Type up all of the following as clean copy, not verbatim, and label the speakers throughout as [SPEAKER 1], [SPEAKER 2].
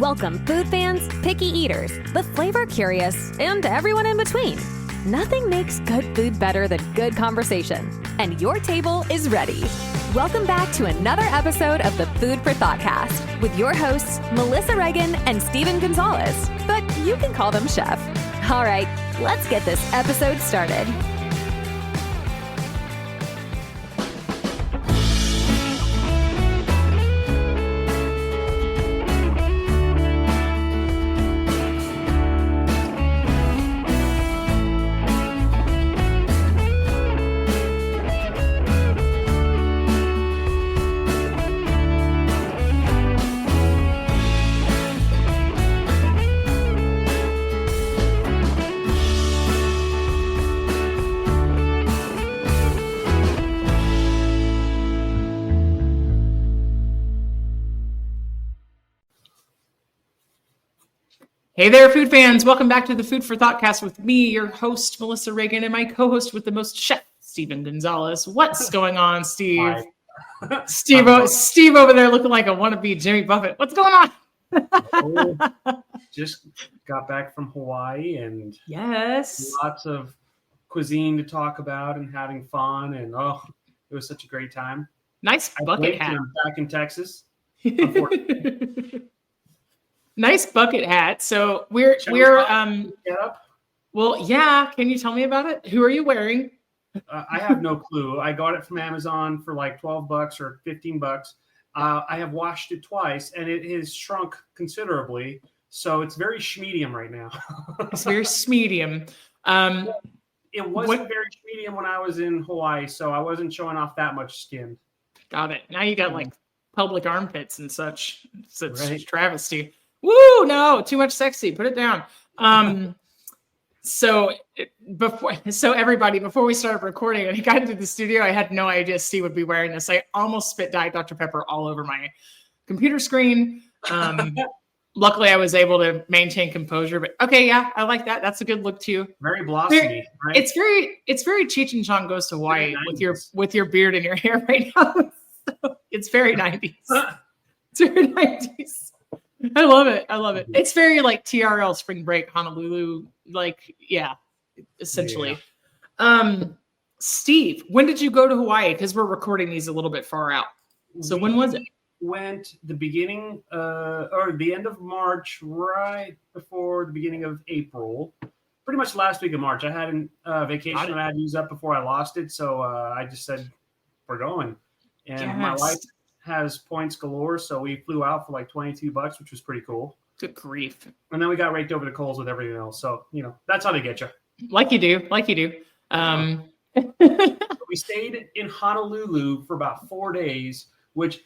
[SPEAKER 1] Welcome food fans, picky eaters, the flavor curious, and everyone in between. Nothing makes good food better than good conversation. And your table is ready. Welcome back to another episode of the Food For ThoughtCast with your hosts, Melissa Reagan and Steven Gonzalez. But you can call them Chef. All right, let's get this episode started.
[SPEAKER 2] Hey there, food fans. Welcome back to the Food for ThoughtCast with me, your host, Melissa Reagan, and my co-host with the most, Chef Steven Gonzalez. What's going on, Steve? Steve over there looking like a wannabe Jimmy Buffett. What's going on?
[SPEAKER 3] Just got back from Hawaii and
[SPEAKER 2] yes,
[SPEAKER 3] lots of cuisine to talk about and having fun. And it was such a great time.
[SPEAKER 2] Nice bucket hat.
[SPEAKER 3] I'm back in Texas.
[SPEAKER 2] Nice bucket hat. So we're well, yeah. Can you tell me about it? Who are you wearing?
[SPEAKER 3] I have no clue. I got it from Amazon for like $12 or $15. I have washed it twice and it has shrunk considerably. So it's very schmedium right now.
[SPEAKER 2] It's very schmedium.
[SPEAKER 3] It wasn't very schmedium when I was in Hawaii, so I wasn't showing off that much skin.
[SPEAKER 2] Got it. Now you got like public armpits and such. Such
[SPEAKER 3] right.
[SPEAKER 2] Travesty. Woo! No, too much sexy. Put it down. So everybody, before we started recording and he got into the studio, I had no idea Steve would be wearing this. I almost spit Diet Dr. Pepper all over my computer screen. Luckily, I was able to maintain composure. But okay, yeah, I like that. That's a good look too.
[SPEAKER 3] Very blossomy, right?
[SPEAKER 2] It's very Cheech and Chong Goes to Hawaii with your beard and your hair right now. So it's very 90s. It's very 90s. I love it. It's very like TRL Spring Break, Honolulu, like, yeah, essentially. Yeah. Steve, when did you go to Hawaii? Because we're recording these a little bit far out. So when was it?
[SPEAKER 3] Went the beginning or the end of March, right before the beginning of April. Pretty much last week of March. I had a vacation that I had to use up before I lost it. So I just said, we're going. And my wife has points galore, so we flew out for like $22, which was pretty cool.
[SPEAKER 2] Good grief.
[SPEAKER 3] And then we got raked over the coals with everything else. So, that's how they get you.
[SPEAKER 2] Like you do.
[SPEAKER 3] We stayed in Honolulu for about 4 days, which,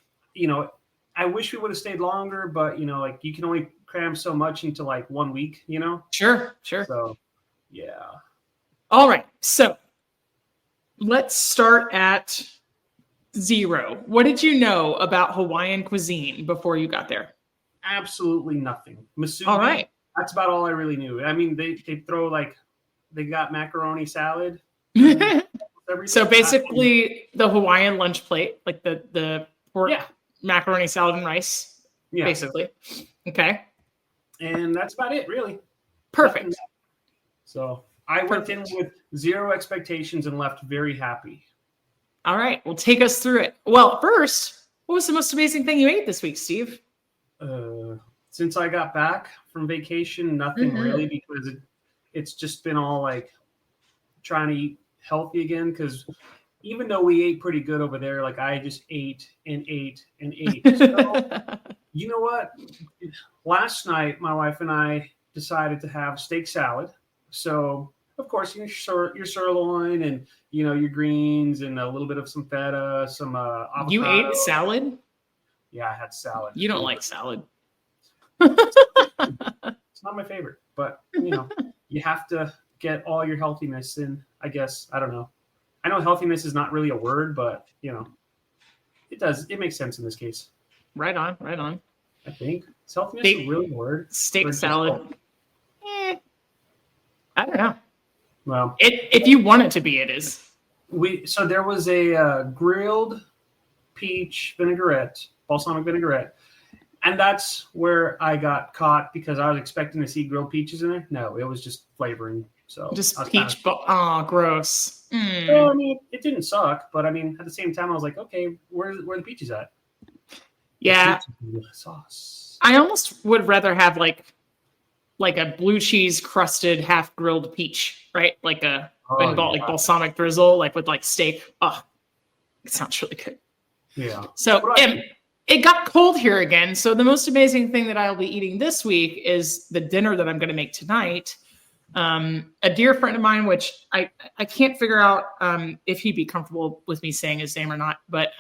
[SPEAKER 3] I wish we would have stayed longer, but, like you can only cram so much into like 1 week,
[SPEAKER 2] Sure.
[SPEAKER 3] So, yeah.
[SPEAKER 2] All right. So let's start at zero. What did you know about Hawaiian cuisine before you got there?
[SPEAKER 3] Absolutely nothing. Musubi,
[SPEAKER 2] all right.
[SPEAKER 3] That's about all I really knew. I mean, they throw they got macaroni salad.
[SPEAKER 2] So basically the Hawaiian lunch plate, like the pork, macaroni salad and rice, basically. Okay.
[SPEAKER 3] And that's about it, really.
[SPEAKER 2] Perfect.
[SPEAKER 3] So I went in with zero expectations and left very happy.
[SPEAKER 2] All right. Well, take us through it. Well, first, what was the most amazing thing you ate this week, Steve?
[SPEAKER 3] Since I got back from vacation, nothing really, because it's just been all like trying to eat healthy again. Because even though we ate pretty good over there, like I just ate and ate and ate. So, you know what? Last night, my wife and I decided to have steak salad. So, of course, your sirloin and, your greens and a little bit of some feta, some avocado.
[SPEAKER 2] You ate salad?
[SPEAKER 3] Yeah, I had salad.
[SPEAKER 2] You don't like salad.
[SPEAKER 3] It's not my favorite, but, you have to get all your healthiness in, I guess. I don't know. I know healthiness is not really a word, but, it makes sense in this case.
[SPEAKER 2] Right on.
[SPEAKER 3] I think. Is healthiness a real word?
[SPEAKER 2] Steak salad. I don't know.
[SPEAKER 3] Well,
[SPEAKER 2] if you want it to be, it is.
[SPEAKER 3] So there was a grilled peach vinaigrette, balsamic vinaigrette. And that's where I got caught because I was expecting to see grilled peaches in there. No, it was just flavoring. So
[SPEAKER 2] Just peach. Gross.
[SPEAKER 3] Well, I mean, it didn't suck, but I mean, at the same time, I was like, okay, where are the peaches at?
[SPEAKER 2] Yeah.
[SPEAKER 3] Sauce.
[SPEAKER 2] I almost would rather have like a blue cheese crusted half grilled peach, right? Like like balsamic drizzle, like with like steak. Oh, it sounds really good.
[SPEAKER 3] Yeah.
[SPEAKER 2] So it got cold here again. So the most amazing thing that I'll be eating this week is the dinner that I'm going to make tonight. A dear friend of mine, which I can't figure out if he'd be comfortable with me saying his name or not, but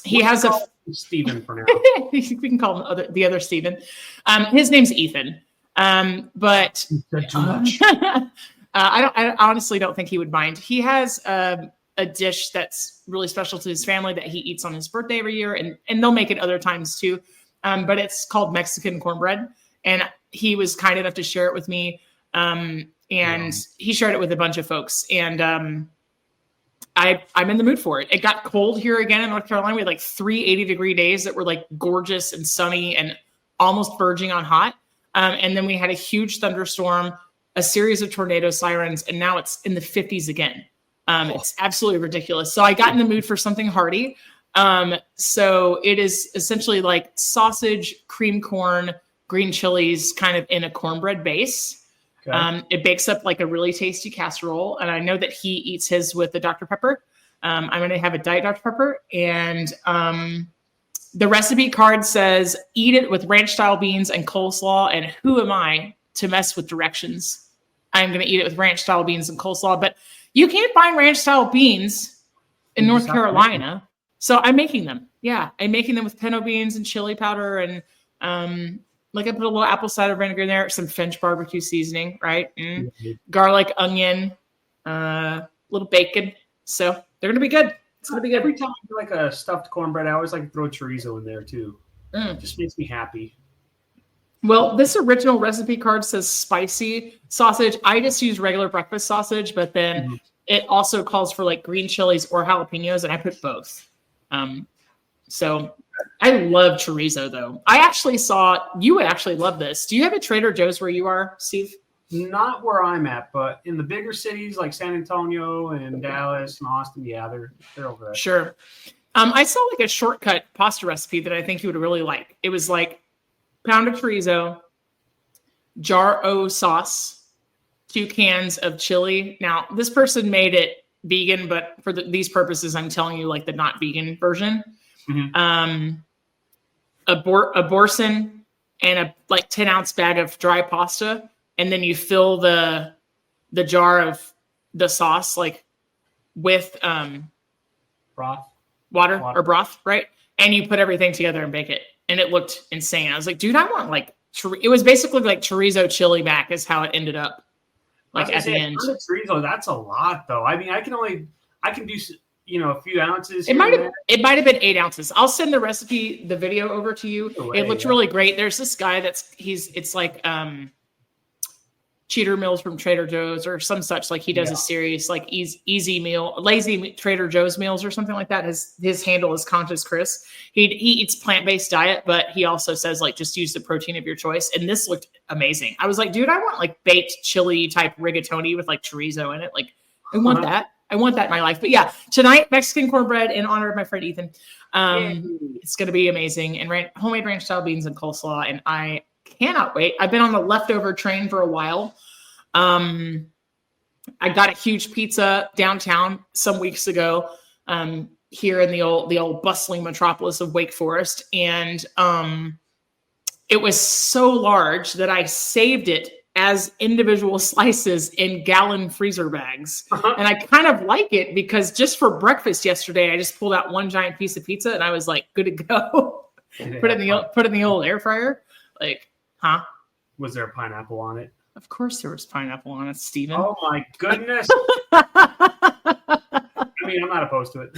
[SPEAKER 2] he has
[SPEAKER 3] Steven for now.
[SPEAKER 2] we can call him the other Steven. His name's Ethan. But I honestly don't think he would mind. He has a dish that's really special to his family that he eats on his birthday every year, and they'll make it other times too. But it's called Mexican cornbread, and he was kind enough to share it with me. He shared it with a bunch of folks, and I'm in the mood for it. It got cold here again in North Carolina. We had like 3 80-degree days that were like gorgeous and sunny and almost verging on hot. And then we had a huge thunderstorm, a series of tornado sirens, and now it's in the 50s again. It's absolutely ridiculous. So I got in the mood for something hearty. So it is essentially like sausage, cream corn, green chilies, kind of in a cornbread base. Okay. It bakes up like a really tasty casserole. And I know that he eats his with the Dr. Pepper. I'm going to have a Diet Dr. Pepper. And the recipe card says, eat it with ranch style beans and coleslaw. And who am I to mess with directions? I'm going to eat it with ranch style beans and coleslaw. But you can't find ranch style beans in North Carolina. So I'm making them. Yeah. I'm making them with pinto beans and chili powder. And like I put a little apple cider vinegar in there, some French barbecue seasoning, right? Garlic, onion, little bacon. So they're going to be good. It's going to be good.
[SPEAKER 3] Every time I do like a stuffed cornbread, I always like to throw chorizo in there too. It just makes me happy.
[SPEAKER 2] Well, this original recipe card says spicy sausage. I just use regular breakfast sausage, but then it also calls for like green chilies or jalapenos, and I put both. So I love chorizo, though. I actually saw you would actually love this. Do you have a Trader Joe's where you are, Steve?
[SPEAKER 3] Not where I'm at, but in the bigger cities like San Antonio and Dallas and Austin, yeah, they're over there.
[SPEAKER 2] Sure. I saw like a shortcut pasta recipe that I think you would really like. It was like pound of chorizo, jar o sauce, 2 cans of chili. Now, this person made it vegan, but for these purposes, I'm telling you like the not vegan version. A Borson and a like 10-ounce bag of dry pasta, and then you fill the jar of the sauce like with water or broth, right? And you put everything together and bake it, and it looked insane. I was like, dude, I want like it was basically like chorizo chili mac is how it ended up. Like at the end,
[SPEAKER 3] chorizo, that's a lot though. I mean, I can do a few ounces.
[SPEAKER 2] It might have been 8 ounces. I'll send the recipe, the video over to you. It looked really great. There's this guy it's like cheater meals from Trader Joe's or some such. Like he does a series like easy meal, lazy Trader Joe's meals or something like that. His handle is Conscious Chris. He eats plant-based diet, but he also says like just use the protein of your choice. And this looked amazing. I was like, dude, I want like baked chili type rigatoni with like chorizo in it. Like I want that. I want that in my life. But yeah, tonight, Mexican cornbread in honor of my friend Ethan. It's going to be amazing. And homemade ranch style beans and coleslaw. And I cannot wait. I've been on the leftover train for a while. I got a huge pizza downtown some weeks ago here in the old bustling metropolis of Wake Forest. And it was so large that I saved it as individual slices in gallon freezer bags. And I kind of like it because just for breakfast yesterday, I just pulled out one giant piece of pizza and I was like, good to go. Put it in the old air fryer. Like, huh?
[SPEAKER 3] Was there a pineapple on it?
[SPEAKER 2] Of course there was pineapple on it, Steven.
[SPEAKER 3] Oh my goodness. I mean, I'm not opposed to it.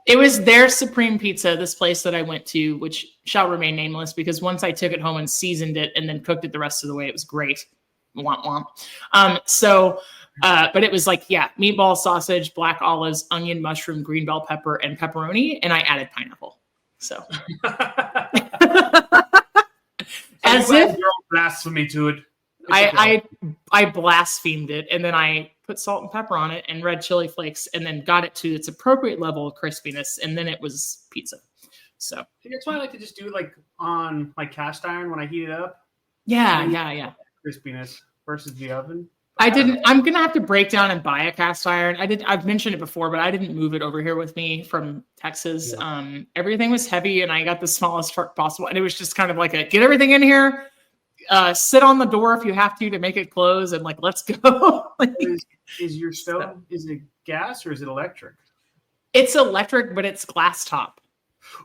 [SPEAKER 2] It was their supreme pizza, this place that I went to, which shall remain nameless because once I took it home and seasoned it and then cooked it the rest of the way, it was great. Womp womp. But it was like, meatball, sausage, black olives, onion, mushroom, green bell pepper, and pepperoni. And I added pineapple. So As
[SPEAKER 3] you
[SPEAKER 2] if
[SPEAKER 3] add your own blasphemy to it.
[SPEAKER 2] I blasphemed it, and then I put salt and pepper on it and red chili flakes, and then got it to its appropriate level of crispiness, and then it was pizza. So
[SPEAKER 3] that's why I like to just do it like on like cast iron when I heat it up.
[SPEAKER 2] yeah.
[SPEAKER 3] Crispiness versus the oven.
[SPEAKER 2] I'm gonna have to break down and buy a cast iron. I've mentioned it before, but I didn't move it over here with me from Texas.
[SPEAKER 3] Yeah.
[SPEAKER 2] Everything was heavy, and I got the smallest truck possible, and it was just kind of like a get everything in here. Sit on the door if you have to make it close, and like let's go.
[SPEAKER 3] Is your stove is it gas or is it electric?
[SPEAKER 2] It's electric, but it's glass top.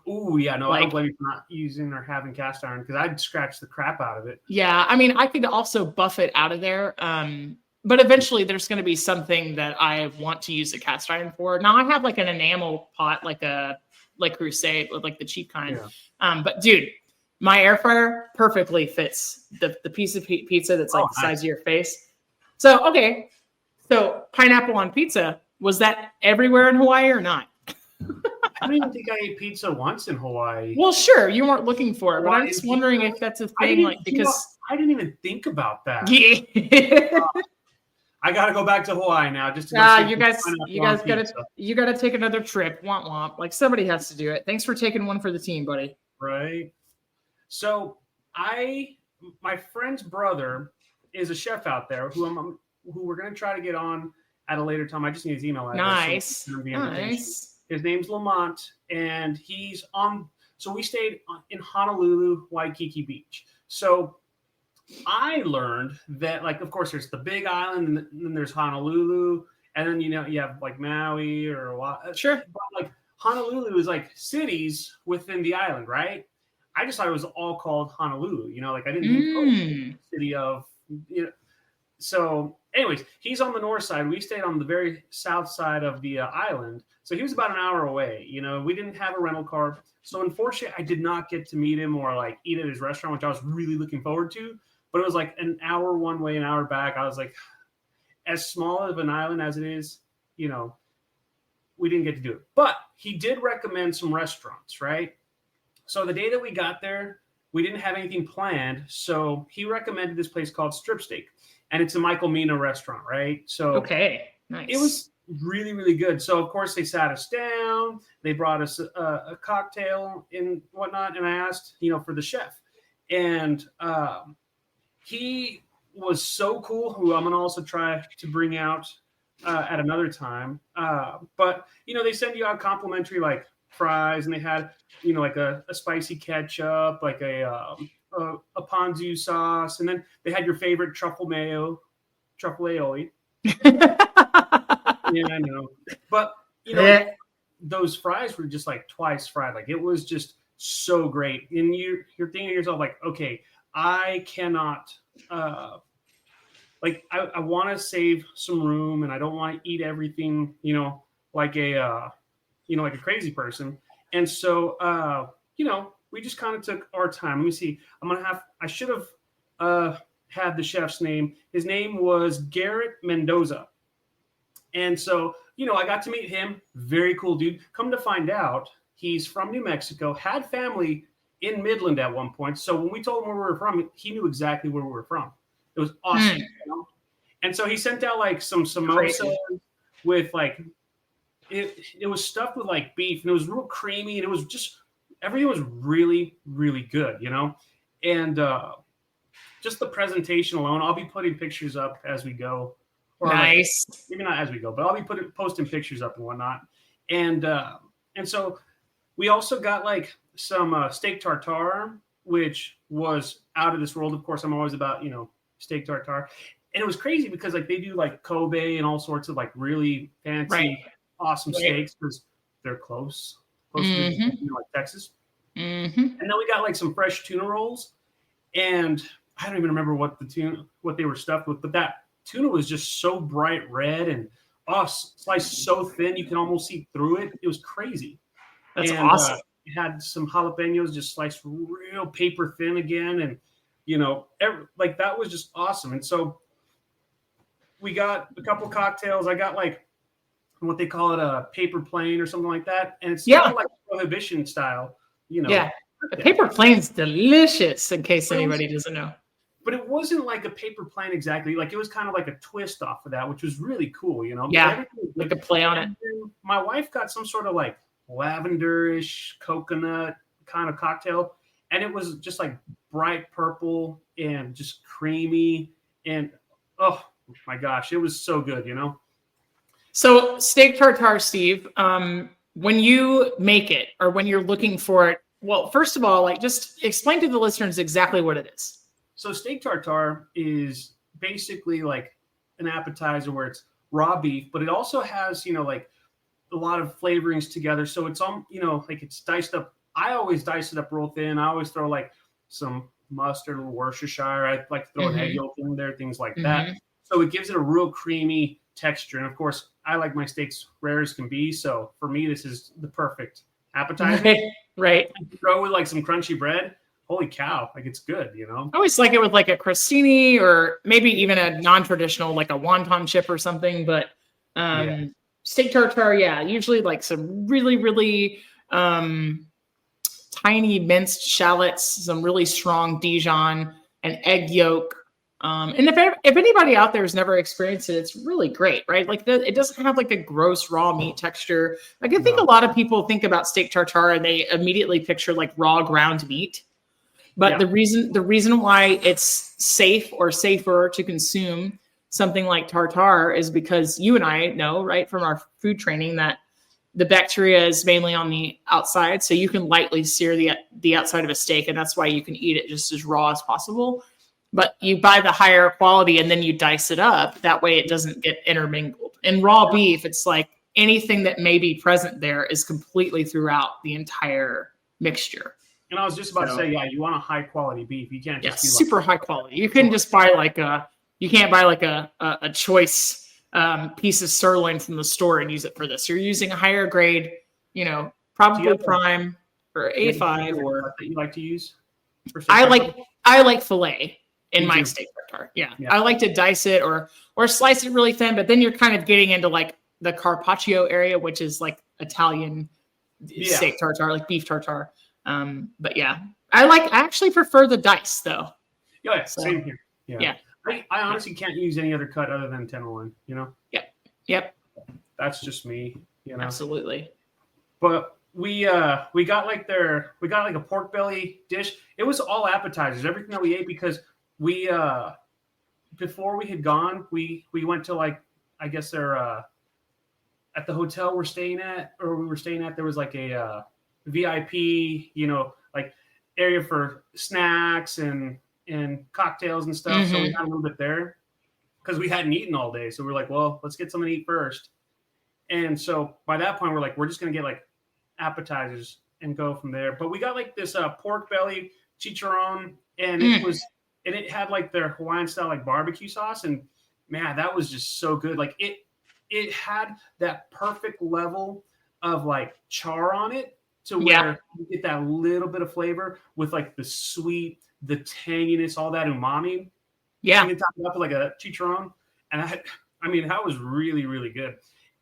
[SPEAKER 3] Oh yeah, no, I don't blame you for not using or having cast iron because I'd scratch the crap out of it.
[SPEAKER 2] Yeah, I mean, I could also buff it out of there, but eventually there's going to be something that I want to use a cast iron for. Now I have like an enamel pot, like Crusade, like the cheap kind. Yeah. But dude, my air fryer perfectly fits the piece of pizza that's like the size of your face. So okay, so pineapple on pizza, was that everywhere in Hawaii or not?
[SPEAKER 3] I don't even think I ate pizza once in Hawaii.
[SPEAKER 2] Well, sure, you weren't looking for it, but I'm just wondering if that's a thing, like because
[SPEAKER 3] I didn't even think about that.
[SPEAKER 2] Yeah.
[SPEAKER 3] I got to go back to Hawaii now. Just to
[SPEAKER 2] you gotta take another trip. Womp womp. Like somebody has to do it. Thanks for taking one for the team, buddy.
[SPEAKER 3] Right. So my friend's brother is a chef out there who we're gonna try to get on at a later time. I just need his email address.
[SPEAKER 2] Nice.
[SPEAKER 3] His name's Lamont, and he's on. So we stayed in Honolulu, Waikiki Beach. So I learned that, like, of course, there's the Big Island, and then there's Honolulu, and then you have like Maui or what.
[SPEAKER 2] Sure.
[SPEAKER 3] But like Honolulu is like cities within the island, right? I just thought it was all called Honolulu. Like I didn't know city of. So, anyways, he's on the north side. We stayed on the very south side of the island. So he was about an hour away. We didn't have a rental car. So unfortunately, I did not get to meet him or like eat at his restaurant, which I was really looking forward to. But it was like an hour one way, an hour back. I was like, as small of an island as it is, we didn't get to do it. But he did recommend some restaurants, right? So the day that we got there, we didn't have anything planned. So he recommended this place called Strip Steak. And it's a Michael Mina restaurant, right? So
[SPEAKER 2] okay, nice.
[SPEAKER 3] It was really, really good. So of course they sat us down. They brought us a cocktail and whatnot. And I asked, for the chef, and he was so cool. Who I'm gonna also try to bring out at another time. But they send you out complimentary like fries, and they had like a spicy ketchup, like a ponzu sauce, and then they had your favorite truffle aioli. Yeah, I know. But those fries were just like twice fried. Like it was just so great. And you're thinking to yourself, like, okay, I cannot I want to save some room, and I don't want to eat everything, like a like a crazy person. And so we just kind of took our time. Let me see. I should have had the chef's name. His name was Garrett Mendoza. And so, I got to meet him. Very cool dude. Come to find out, he's from New Mexico, had family in Midland at one point. So when we told him where we were from, he knew exactly where we were from. It was awesome. And so he sent out like some samosas with like, it was stuffed with like beef, and it was real creamy, and it was just, everything was really, really good, and just the presentation alone. I'll be putting pictures up as we go. Or
[SPEAKER 2] nice.
[SPEAKER 3] Like, maybe not as we go, but I'll be posting pictures up and whatnot. And so we also got like some steak tartare, which was out of this world. Of course, I'm always about, steak tartare. And it was crazy because like they do like Kobe and all sorts of like really fancy, awesome steaks because they're close to like Texas. And then we got like some fresh tuna rolls, and I don't even remember what they were stuffed with, but that tuna was just so bright red and sliced so thin you can almost see through it. It was crazy.
[SPEAKER 2] That's awesome.
[SPEAKER 3] It had some jalapenos just sliced real paper thin again, and that was just awesome. And so we got a couple cocktails. I got like what they call it, a paper plane or something like that, and it's kind of like Prohibition style.
[SPEAKER 2] The paper plane's delicious, in case anybody doesn't know.
[SPEAKER 3] But it wasn't like a paper plane exactly. Like it was kind of like a twist off of that, which was really cool, you know?
[SPEAKER 2] Yeah, like a play on it.
[SPEAKER 3] My wife got some sort of like lavenderish coconut kind of cocktail, and it was just like bright purple and just creamy. And oh my gosh, it was so good, you know?
[SPEAKER 2] So steak tartare, Steve, when you make it or when you're looking for it, well, first of all, like just explain to the listeners exactly what it is.
[SPEAKER 3] So steak tartare is basically like an appetizer where it's raw beef, but it also has, you know, like a lot of flavorings together. So it's all, you know, like it's diced up. I always dice it up real thin. I always throw like some mustard, a little Worcestershire. I like to throw an egg yolk in there, things like that. So it gives it a real creamy texture. And of course, I like my steaks rare as can be. So for me, this is the perfect appetizer.
[SPEAKER 2] Right.
[SPEAKER 3] Throw with like some crunchy bread. Holy cow, like it's good, you know?
[SPEAKER 2] I always like it with like a crostini or maybe even a non-traditional, like a wonton chip or something. But steak tartare, yeah, usually like some really, really tiny minced shallots, some really strong Dijon, an egg yolk. And if anybody out there has never experienced it, it's really great, right? Like it doesn't have like a gross raw meat texture. Like I think a lot of people think about steak tartare and they immediately picture like raw ground meat. But the reason why it's safe or safer to consume something like tartare is because you and I know, right, from our food training that the bacteria is mainly on the outside. So you can lightly sear the outside of a steak, and that's why you can eat it just as raw as possible. But you buy the higher quality and then you dice it up. That way it doesn't get intermingled. In raw beef, it's like anything that may be present there is completely throughout the entire mixture.
[SPEAKER 3] And I was just about to say, yeah, you want a high quality beef. You can't just be
[SPEAKER 2] super high quality. You couldn't just buy you can't buy like a choice piece of sirloin from the store and use it for this. You're using a higher grade, you know, probably prime or A5 or
[SPEAKER 3] that you like to use.
[SPEAKER 2] I like filet in my steak tartare. Yeah. I like to dice it or slice it really thin, but then you're kind of getting into like the carpaccio area, which is like Italian steak tartare, like beef tartare. But yeah, I actually prefer the dice though.
[SPEAKER 3] Yeah, same here. Yeah. I honestly can't use any other cut other than tenderloin, you know?
[SPEAKER 2] Yep.
[SPEAKER 3] That's just me, you know?
[SPEAKER 2] Absolutely.
[SPEAKER 3] But we got like a pork belly dish. It was all appetizers, everything that we ate, because we before we had gone, we went to like, I guess they're at the hotel we were staying at, there was like a VIP, you know, like area for snacks and cocktails and stuff. So we had a little bit there because we hadn't eaten all day. So we're like, well, let's get something to eat first. And so by that point, we're like, we're just going to get like appetizers and go from there. But we got like this pork belly chicharron, and it had like their Hawaiian style like barbecue sauce. And man, that was just so good. Like it had that perfect level of like char on it to where you get that little bit of flavor with like the sweet, the tanginess, all that umami. Yeah. And you top it up with like a chicharron. And I mean, that was really, really good.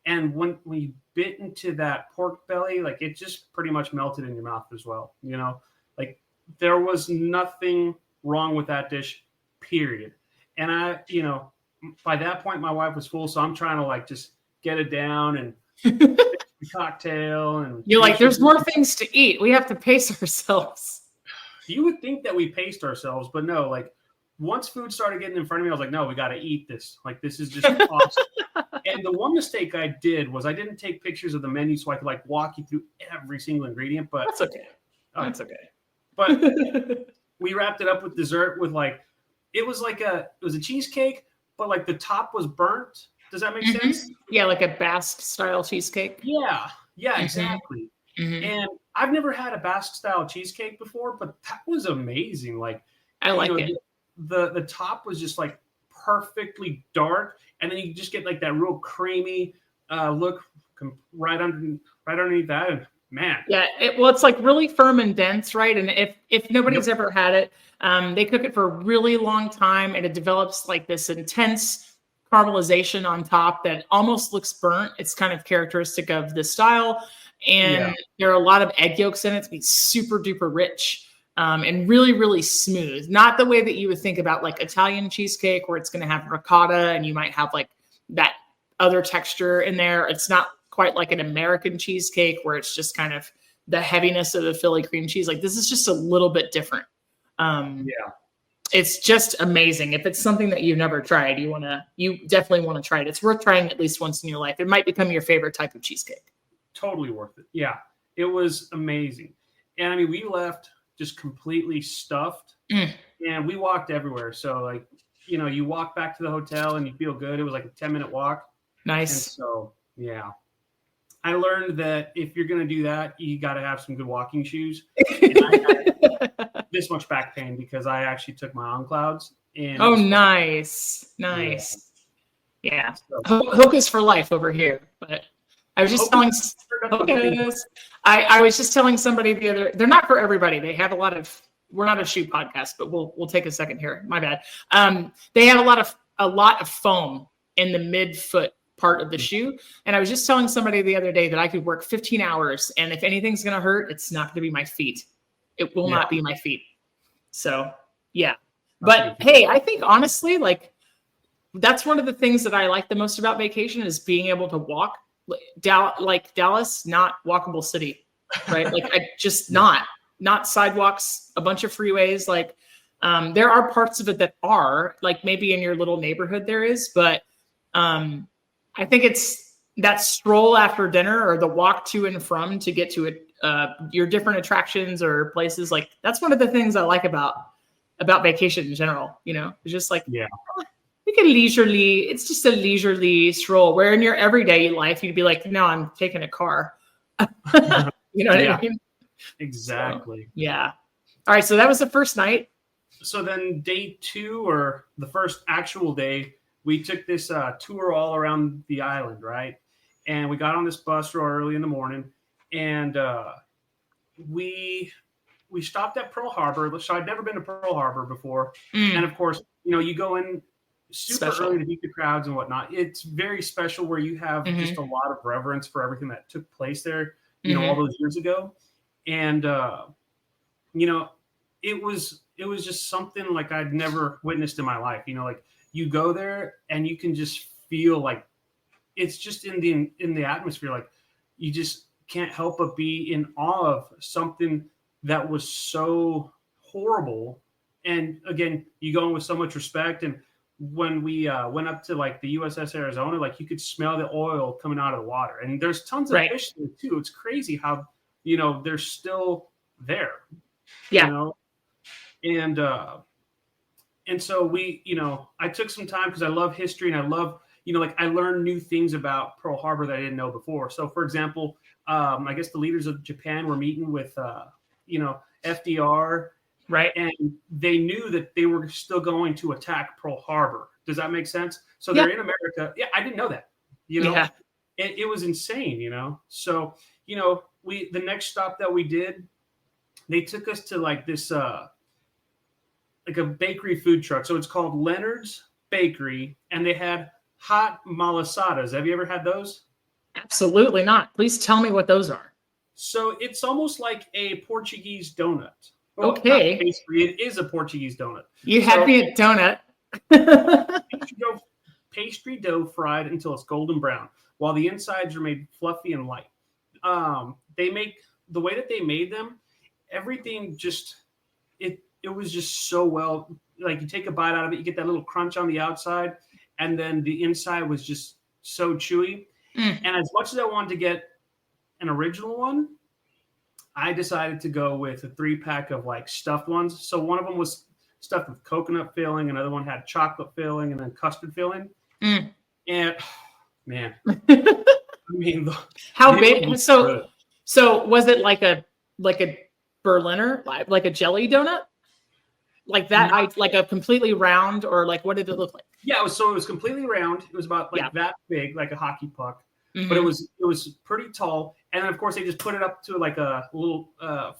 [SPEAKER 3] And when you bit into that pork belly, like it just pretty much melted in your mouth as well. You know, like there was nothing wrong with that dish, period. And you know, by that point, my wife was full. So I'm trying to like just get it down and the cocktail. And
[SPEAKER 2] you're like, there's more things to eat. We have to pace ourselves.
[SPEAKER 3] You would think that we paced ourselves, but no, like once food started getting in front of me, I was like, no, we got to eat this. Like, this is just awesome. And the one mistake I did was I didn't take pictures of the menu so I could like walk you through every single ingredient, but
[SPEAKER 2] that's okay. That's okay.
[SPEAKER 3] But we wrapped it up with dessert with like, it was a cheesecake, but like the top was burnt. Does that make sense?
[SPEAKER 2] Yeah. Like a Basque style cheesecake.
[SPEAKER 3] Yeah, exactly. And I've never had a Basque style cheesecake before, but that was amazing. Like,
[SPEAKER 2] I like it.
[SPEAKER 3] The top was just like perfectly dark, and then you just get like that real creamy look right underneath that. And man, yeah,
[SPEAKER 2] it's like really firm and dense, right? And if nobody's ever had it, they cook it for a really long time, and it develops like this intense caramelization on top that almost looks burnt. It's kind of characteristic of this style. and there are a lot of egg yolks in it to be super duper rich. And really, really smooth. Not the way that you would think about like Italian cheesecake where it's going to have ricotta and you might have like that other texture in there. It's not quite like an American cheesecake where it's just kind of the heaviness of the Philly cream cheese. Like this is just a little bit different. It's just amazing. If it's something that you've never tried, you definitely want to try it. It's worth trying at least once in your life. It might become your favorite type of cheesecake.
[SPEAKER 3] Totally worth it. Yeah, it was amazing. And I mean, we left just completely stuffed and we walked everywhere. So like, you walk back to the hotel and you feel good. It was like a 10-minute walk.
[SPEAKER 2] Nice.
[SPEAKER 3] And so, yeah, I learned that if you're going to do that, you got to have some good walking shoes. And I had this much back pain because I actually took my on clouds. And
[SPEAKER 2] nice. Yeah. So, Hook is for life over here, but I was just telling I was just telling somebody they're not for everybody. They have we're not a shoe podcast, but we'll take a second here. My bad. They have a lot of foam in the midfoot part of the shoe. And I was just telling somebody the other day that I could work 15 hours and if anything's going to hurt, it's not going to be my feet. It will not be my feet. So yeah. But hey, I think honestly, like that's one of the things that I like the most about vacation is being able to walk. Like Dallas, not walkable city, right? Like I just not sidewalks, a bunch of freeways. Like there are parts of it that are like maybe in your little neighborhood there is, but I think it's that stroll after dinner or the walk to and from to get to your different attractions or places. Like that's one of the things I like about vacation in general. It's just like it's just a leisurely stroll where in your everyday life, you'd be like, no, I'm taking a car. You know what I mean?
[SPEAKER 3] Exactly.
[SPEAKER 2] So, yeah. All right. So that was the first night.
[SPEAKER 3] So then day 2 or the first actual day, we took this tour all around the island. Right. And we got on this bus real early in the morning and we stopped at Pearl Harbor. So I'd never been to Pearl Harbor before. And of course, you go in super early to beat the crowds and whatnot. It's very special where you have just a lot of reverence for everything that took place there, all those years ago. And, it was just something like I'd never witnessed in my life, like you go there and you can just feel like it's just in the atmosphere. Like you just can't help but be in awe of something that was so horrible. And again, you go in with so much respect. And when we went up to like the USS Arizona, like you could smell the oil coming out of the water and there's tons of fish there too. It's crazy how, they're still there, and so we, I took some time because I love history and I love, like I learned new things about Pearl Harbor that I didn't know before. So for example, I guess the leaders of Japan were meeting with, FDR. Right. And they knew that they were still going to attack Pearl Harbor. Does that make sense? So they're in America. Yeah, I didn't know that. It was insane, So, the next stop that we did, they took us to like this like a bakery food truck. So it's called Leonard's Bakery, and they had hot malasadas. Have you ever had those?
[SPEAKER 2] Absolutely not. Please tell me what those are.
[SPEAKER 3] So it's almost like a Portuguese donut. Well,
[SPEAKER 2] okay.
[SPEAKER 3] Pastry. It is a Portuguese donut.
[SPEAKER 2] You had me at donut.
[SPEAKER 3] Pastry dough fried until it's golden brown, while the insides are made fluffy and light. They make the way that they made them. Everything just it was just so well. Like you take a bite out of it, you get that little crunch on the outside, and then the inside was just so chewy. And as much as I wanted to get an original one, I decided to go with a 3-pack of like stuffed ones. So one of them was stuffed with coconut filling, another one had chocolate filling, and then custard filling. And man, I mean,
[SPEAKER 2] how big? So was it like a Berliner, like a jelly donut, like that? Like a completely round, or like what did it look like?
[SPEAKER 3] Yeah, it was completely round. It was about like that big, like a hockey puck. But it was pretty tall, and then of course they just put it up to like a little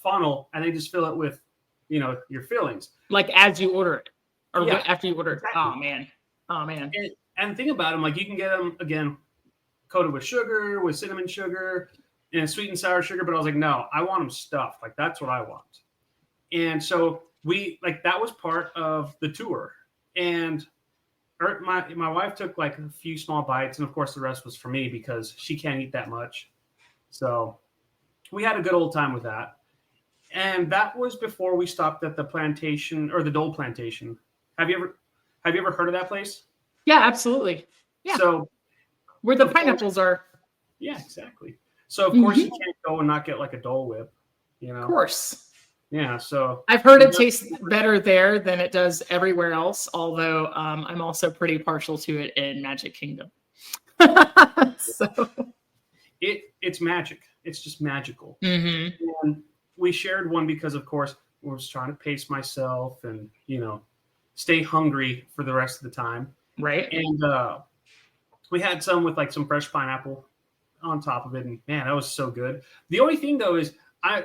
[SPEAKER 3] funnel, and they just fill it with, your fillings.
[SPEAKER 2] Like as you order it, or after you order it.
[SPEAKER 3] Exactly.
[SPEAKER 2] Oh man.
[SPEAKER 3] And think about them, like you can get them again coated with sugar, with cinnamon sugar, and sweet and sour sugar, but I was like, no, I want them stuffed. Like that's what I want. And so that was part of the tour. And my wife took like a few small bites, and of course the rest was for me because she can't eat that much. So we had a good old time with that. And that was before we stopped at the plantation or the Dole Plantation. Have you ever heard of that place?
[SPEAKER 2] Yeah, absolutely. Yeah.
[SPEAKER 3] So
[SPEAKER 2] where the pineapples are.
[SPEAKER 3] Yeah, exactly. So of course you can't go and not get like a Dole Whip, you know.
[SPEAKER 2] Of course.
[SPEAKER 3] Yeah, so
[SPEAKER 2] I've heard it tastes better there than it does everywhere else, although I'm also pretty partial to it in Magic Kingdom. So
[SPEAKER 3] it's magic. It's just magical.
[SPEAKER 2] Mm-hmm.
[SPEAKER 3] And we shared one because, of course, I was trying to pace myself and, stay hungry for the rest of the time.
[SPEAKER 2] Right.
[SPEAKER 3] And we had some with like some fresh pineapple on top of it. And man, that was so good. The only thing though is I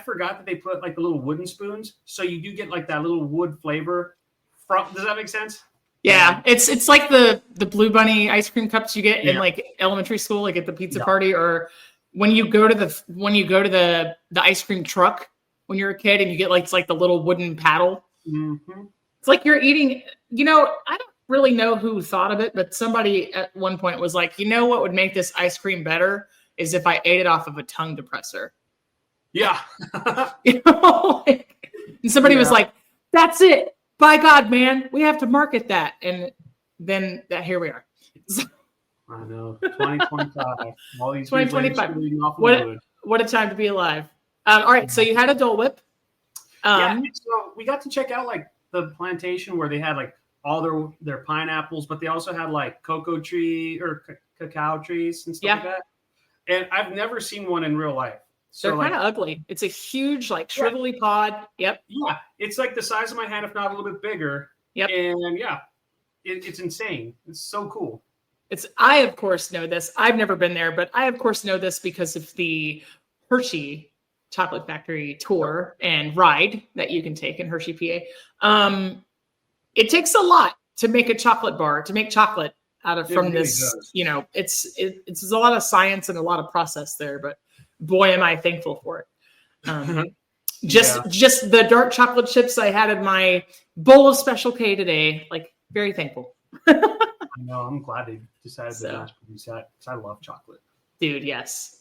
[SPEAKER 3] forgot that they put like the little wooden spoons. So you do get like that little wood flavor. Does that make sense?
[SPEAKER 2] Yeah. It's like the Blue Bunny ice cream cups you get in like elementary school, like at the pizza party, or when you go to the ice cream truck when you're a kid and you get like, it's like the little wooden paddle.
[SPEAKER 3] Mm-hmm.
[SPEAKER 2] It's like you're eating, I don't really know who thought of it, but somebody at one point was like, what would make this ice cream better is if I ate it off of a tongue depressor.
[SPEAKER 3] Yeah.
[SPEAKER 2] And somebody was like, that's it. By God, man, we have to market that. And then here we are.
[SPEAKER 3] I know. 2025. All these
[SPEAKER 2] 2025. What a time to be alive. All right. So you had a Dole Whip.
[SPEAKER 3] So we got to check out like the plantation where they had like all their pineapples, but they also had like cocoa tree or cacao trees and stuff like that. And I've never seen one in real life. So
[SPEAKER 2] they're kind of ugly. It's a huge, like shrivelly pod. Yep.
[SPEAKER 3] Yeah. It's like the size of my hand, if not a little bit bigger.
[SPEAKER 2] Yep.
[SPEAKER 3] And it's insane. It's so cool.
[SPEAKER 2] I of course know this. I've never been there, but I of course know this because of the Hershey Chocolate Factory tour and ride that you can take in Hershey, PA. It takes a lot to make a chocolate bar, to make chocolate from this. It's a lot of science and a lot of process there, but boy, am I thankful for it. Just the dark chocolate chips I had in my bowl of Special K today, like very thankful.
[SPEAKER 3] I know. I'm glad they decided to mass produce that because I love chocolate.
[SPEAKER 2] Dude, yes.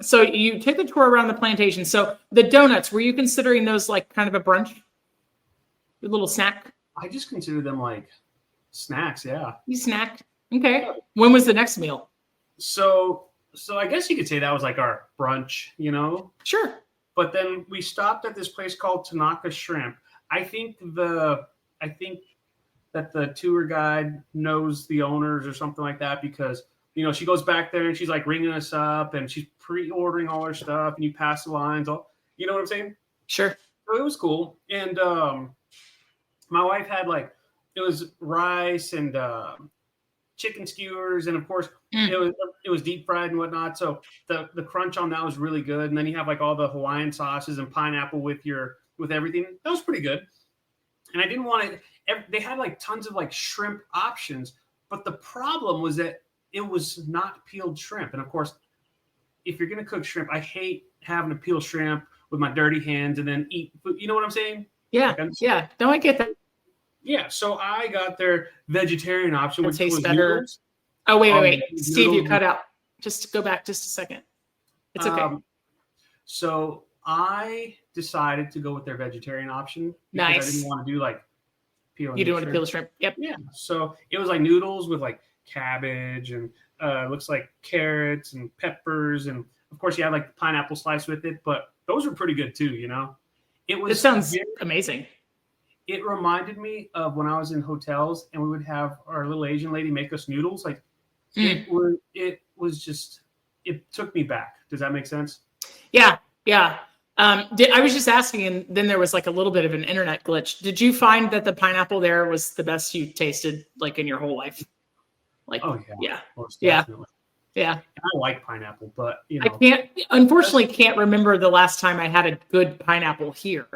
[SPEAKER 2] So you take the tour around the plantation. So the donuts, were you considering those like kind of a brunch? A little snack?
[SPEAKER 3] I just consider them like snacks, yeah.
[SPEAKER 2] You snacked? Okay. When was the next meal?
[SPEAKER 3] So I guess you could say that was like our brunch,
[SPEAKER 2] Sure.
[SPEAKER 3] But then we stopped at this place called Tanaka Shrimp. I think that the tour guide knows the owners or something like that because she goes back there and she's like ringing us up and she's pre-ordering all her stuff and you pass the lines. You know what I'm saying?
[SPEAKER 2] Sure.
[SPEAKER 3] So it was cool. And my wife had it was rice and chicken skewers. And of course it was deep fried and whatnot. So the crunch on that was really good. And then you have like all the Hawaiian sauces and pineapple with everything. That was pretty good. And I didn't want to, they had like tons of like shrimp options, but the problem was that it was not peeled shrimp. And of course, if you're going to cook shrimp, I hate having to peel shrimp with my dirty hands and then eat food. You know what I'm saying?
[SPEAKER 2] Yeah. Yeah. Don't I get that?
[SPEAKER 3] Yeah. So I got their vegetarian option, which tastes better. Noodles.
[SPEAKER 2] Oh, wait. Steve, you cut out. Just go back just a second. It's okay.
[SPEAKER 3] So I decided to go with their vegetarian option because I didn't want to do like peeling.
[SPEAKER 2] You didn't want to peel the shrimp. Yep.
[SPEAKER 3] Yeah. So it was like noodles with like cabbage and looks like carrots and peppers, and of course you had like the pineapple slice with it, but those were pretty good too. It
[SPEAKER 2] sounds amazing.
[SPEAKER 3] It reminded me of when I was in hotels and we would have our little Asian lady make us noodles. Like it was just, it took me back. Does that make sense?
[SPEAKER 2] Yeah. I was just asking, and then there was like a little bit of an internet glitch. Did you find that the pineapple there was the best you tasted like in your whole life? Like, yeah. I like pineapple, but I unfortunately can't remember the last time I had a good pineapple here.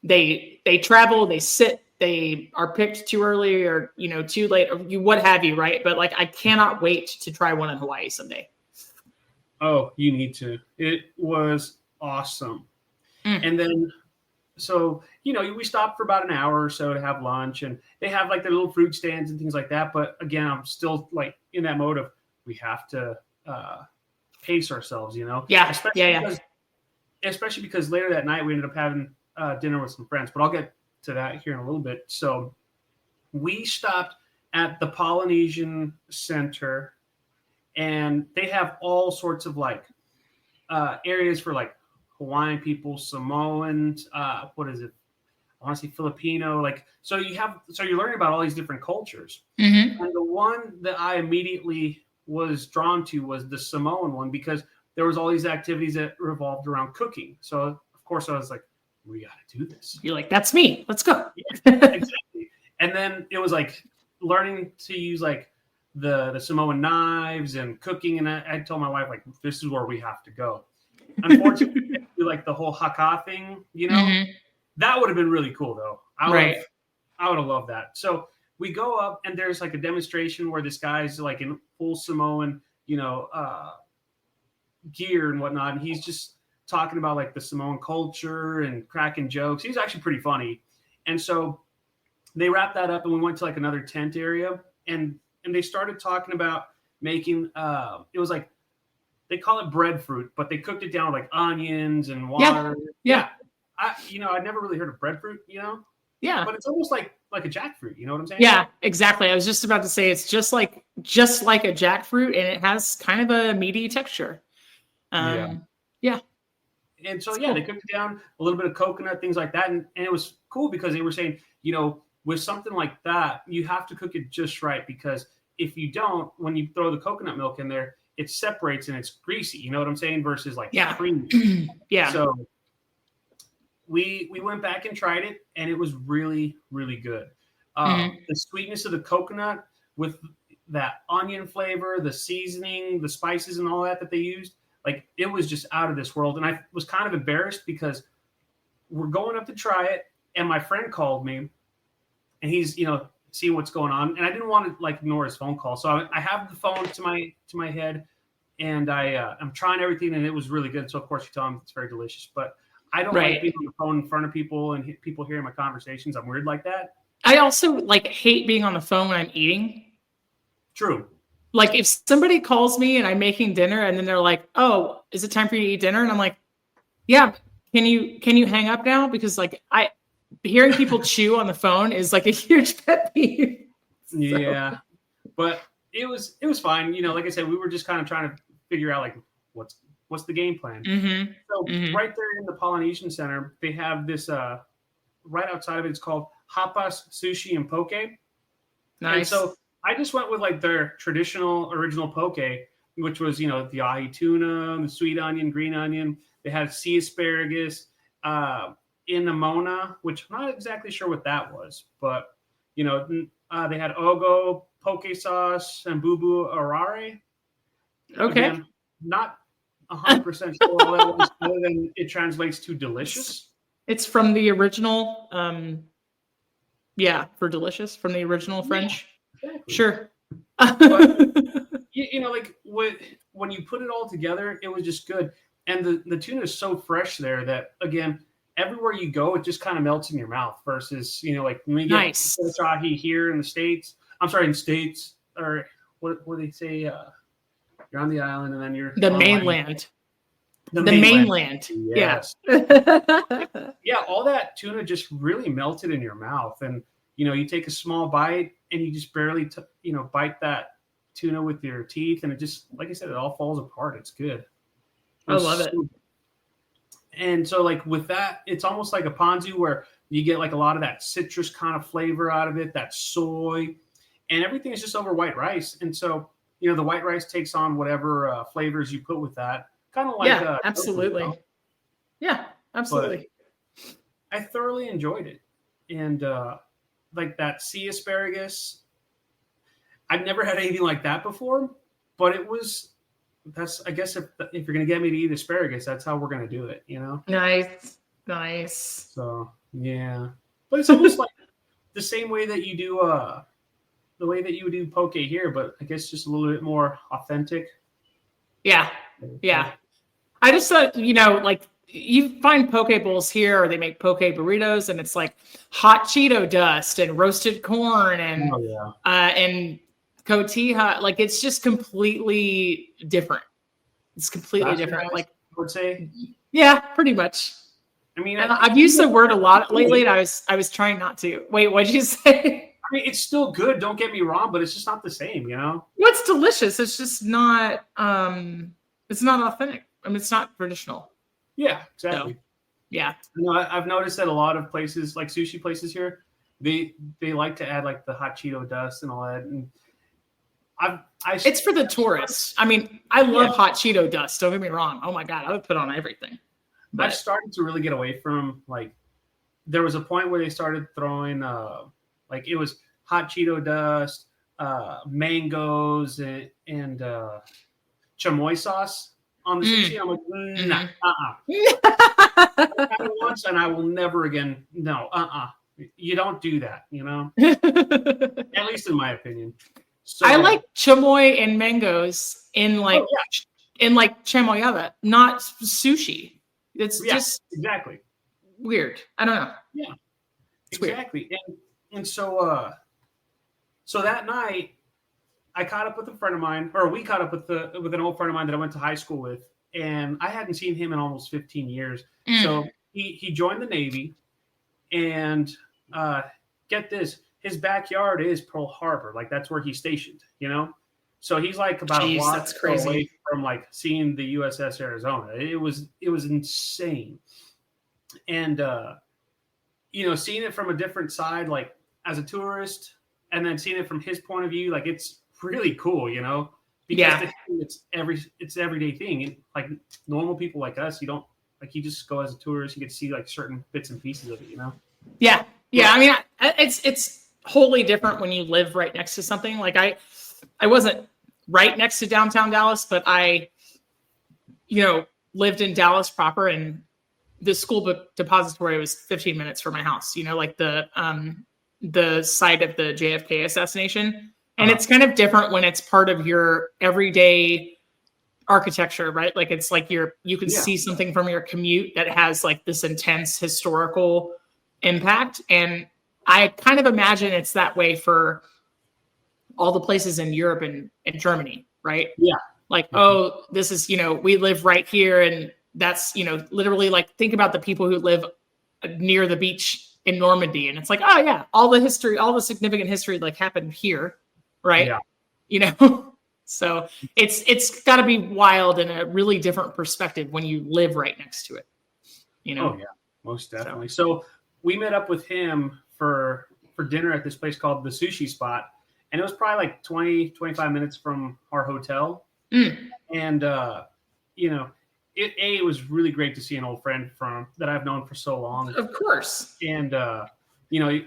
[SPEAKER 2] They travel, they sit, they are picked too early or too late, or what have you, right? But like, I cannot wait to try one in Hawaii someday.
[SPEAKER 3] Oh, you need to. It was awesome. And then, so, we stopped for about an hour or so to have lunch, and they have like their little fruit stands and things like that. But again, I'm still like in that mode of we have to pace ourselves,
[SPEAKER 2] Yeah.
[SPEAKER 3] Especially because later that night we ended up having dinner with some friends, but I'll get to that here in a little bit. So we stopped at the Polynesian Center, and they have all sorts of like areas for like Hawaiian people, Samoans, what is it? I want to say Filipino. Like, so you're learning about all these different cultures. And the one that I immediately was drawn to was the Samoan one, because there was all these activities that revolved around cooking. So of course I was like, we got to do this.
[SPEAKER 2] You're like, that's me. Let's go.
[SPEAKER 3] Yeah, exactly. And then it was like learning to use like the Samoan knives and cooking. And I told my wife, like, this is where we have to go. Unfortunately, like the whole haka thing, that would have been really cool though. I would have loved that. So we go up, and there's like a demonstration where this guy's like in full Samoan, gear and whatnot. And he's just talking about like the Samoan culture and cracking jokes. He's actually pretty funny. And so they wrapped that up, and we went to like another tent area, and they started talking about making, it was like, they call it breadfruit, but they cooked it down with like onions and water.
[SPEAKER 2] Yeah.
[SPEAKER 3] I'd never really heard of breadfruit,
[SPEAKER 2] Yeah.
[SPEAKER 3] but it's almost like a jackfruit. You know what I'm saying?
[SPEAKER 2] Yeah, exactly. I was just about to say it's just like a jackfruit, and it has kind of a meaty texture. Yeah.
[SPEAKER 3] And so,
[SPEAKER 2] cool.
[SPEAKER 3] They cooked it down, a little bit of coconut, things like that. And it was cool because they were saying, with something like that, you have to cook it just right, because if you don't, when you throw the coconut milk in there, it separates and it's greasy. You know what I'm saying? Versus like creamy.
[SPEAKER 2] Yeah.
[SPEAKER 3] So we went back and tried it, and it was really, really good. The sweetness of the coconut with that onion flavor, the seasoning, the spices and all that they used, like, it was just out of this world. And I was kind of embarrassed because we're going up to try it, and my friend called me, and he's, seeing what's going on. And I didn't want to like ignore his phone call. So I have the phone to my head, and I'm trying everything, and it was really good. So of course you tell him it's very delicious, but I don't like being on the phone in front of people and people hearing my conversations. I'm weird like that.
[SPEAKER 2] I also like hate being on the phone when I'm eating.
[SPEAKER 3] True.
[SPEAKER 2] Like if somebody calls me and I'm making dinner, and then they're like, "Oh, is it time for you to eat dinner?" And I'm like, "Yeah, can you hang up now?" Because like hearing people chew on the phone is like a huge pet peeve. So.
[SPEAKER 3] Yeah, but it was fine. Like I said, we were just kind of trying to figure out like what's the game plan. So right there in the Polynesian Center, they have this right outside of it. It's called Hapas Sushi and Poke.
[SPEAKER 2] Nice.
[SPEAKER 3] And so I just went with like their traditional original poke, which was the ahi tuna, the sweet onion, green onion. They had sea asparagus. Inamona, which I'm not exactly sure what that was, but they had ogo, poke sauce, and bubu arare.
[SPEAKER 2] Okay.
[SPEAKER 3] Again, not 100% sure what that was, other than it translates to delicious.
[SPEAKER 2] It's from the original, for delicious, from the original French.
[SPEAKER 3] Yeah, exactly.
[SPEAKER 2] Sure.
[SPEAKER 3] But, like when you put it all together, it was just good. And the tuna is so fresh there that, again, everywhere you go, it just kind of melts in your mouth versus, like when we get ahi here in the States. I'm sorry, in States, or what do they say? You're on the island, and then you're
[SPEAKER 2] the mainland.
[SPEAKER 3] The
[SPEAKER 2] mainland.
[SPEAKER 3] Yes. Yeah, all that tuna just really melted in your mouth. And, you take a small bite, and you just barely, bite that tuna with your teeth. And it just, like I said, it all falls apart. It's good.
[SPEAKER 2] I love it.
[SPEAKER 3] And so like with that, it's almost like a ponzu where you get like a lot of that citrus kind of flavor out of it, that soy, and everything is just over white rice. And so, the white rice takes on whatever flavors you put with that. Kind of like
[SPEAKER 2] absolutely. Yeah, absolutely.
[SPEAKER 3] But I thoroughly enjoyed it. And like that sea asparagus, I've never had anything like that before, but I guess if you're going to get me to eat asparagus, that's how we're going to do it,
[SPEAKER 2] Nice.
[SPEAKER 3] So, yeah. But it's almost like the same way that you do, the way that you would do poke here, but I guess just a little bit more authentic.
[SPEAKER 2] Yeah. Yeah. I just thought, like you find poke bowls here, or they make poke burritos, and it's like hot Cheeto dust and roasted corn and and cotija. Like it's just completely different. It's completely different. Like
[SPEAKER 3] I would say.
[SPEAKER 2] Yeah, pretty much.
[SPEAKER 3] I mean,
[SPEAKER 2] and I've used the word a lot lately, and I was trying not to. Wait, what'd you say?
[SPEAKER 3] I mean, it's still good. Don't get me wrong, but it's just not the same,
[SPEAKER 2] What's delicious? It's just not. It's not authentic. I mean, it's not traditional.
[SPEAKER 3] Yeah, exactly.
[SPEAKER 2] So, yeah.
[SPEAKER 3] I've noticed that a lot of places, like sushi places here, they like to add like the hot Cheeto dust and all that. And
[SPEAKER 2] it's for the tourists. I mean, I love hot Cheeto dust. Don't get me wrong. Oh my God, I would put on everything. But
[SPEAKER 3] I've started to really get away from like. There was a point where they started throwing like it was hot Cheeto dust, mangoes, and chamoy sauce on the sushi. I'm like, nah, I had it once, and I will never again. No, you don't do that. At least in my opinion. So,
[SPEAKER 2] I like chamoy and mangoes in like chamoyada, not sushi. It's just
[SPEAKER 3] exactly
[SPEAKER 2] weird. I don't know.
[SPEAKER 3] Yeah,
[SPEAKER 2] it's
[SPEAKER 3] exactly. Weird. And so that night I caught up with a friend of mine, or we caught up with an old friend of mine that I went to high school with, and I hadn't seen him in almost 15 years. So he joined the Navy, and get this, his backyard is Pearl Harbor, like that's where he's stationed, So he's like about a block away from like seeing the USS Arizona. It was insane. And seeing it from a different side, like as a tourist, and then seeing it from his point of view, like it's really cool, because it's everyday thing. And, like normal people like us, you don't like, you just go as a tourist, you get to see like certain bits and pieces of it,
[SPEAKER 2] Yeah. I mean, it's wholly different when you live right next to something. Like I wasn't right next to downtown Dallas, but I, lived in Dallas proper, and the school book depository was 15 minutes from my house, like the site of the JFK assassination. And it's kind of different when it's part of your everyday architecture, right? Like it's like you can see something from your commute that has like this intense historical impact. And I kind of imagine it's that way for all the places in Europe and Germany, right?
[SPEAKER 3] Yeah.
[SPEAKER 2] Like, oh, this is, we live right here. And that's, literally like, think about the people who live near the beach in Normandy. And it's like, oh yeah, all the significant history like happened here. Right.
[SPEAKER 3] Yeah.
[SPEAKER 2] So it's gotta be wild and a really different perspective when you live right next to it.
[SPEAKER 3] Oh yeah, most definitely. So we met up with him for dinner at this place called the Sushi Spot. And it was probably like 20-25 minutes from our hotel. And it was really great to see an old friend that I've known for so long.
[SPEAKER 2] Of course.
[SPEAKER 3] And I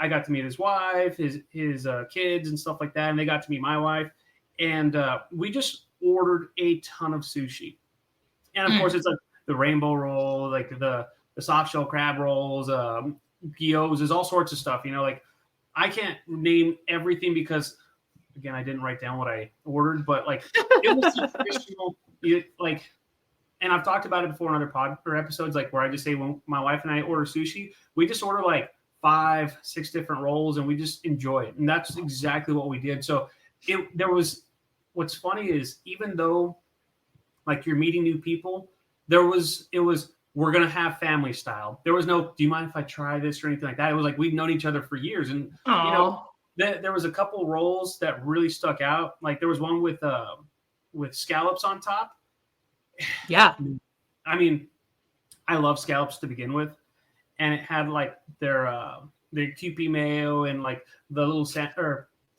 [SPEAKER 3] got to meet his wife, his kids and stuff like that. And they got to meet my wife. And we just ordered a ton of sushi. And of course, it's like the rainbow roll, like the soft shell crab rolls, gyozas, all sorts of stuff. Like I can't name everything because, again, I didn't write down what I ordered. But like it was traditional, and I've talked about it before in other episodes, like where I just say when my wife and I order sushi, we just order like 5-6 different rolls and we just enjoy it. And that's exactly what we did. So what's funny is even though like you're meeting new people, it was, we're going to have family style. There was no, do you mind if I try this or anything like that? It was like, we've known each other for years. And, there was a couple rolls that really stuck out. Like there was one with scallops on top.
[SPEAKER 2] Yeah.
[SPEAKER 3] I mean, I love scallops to begin with. And it had like their QP mayo and like the little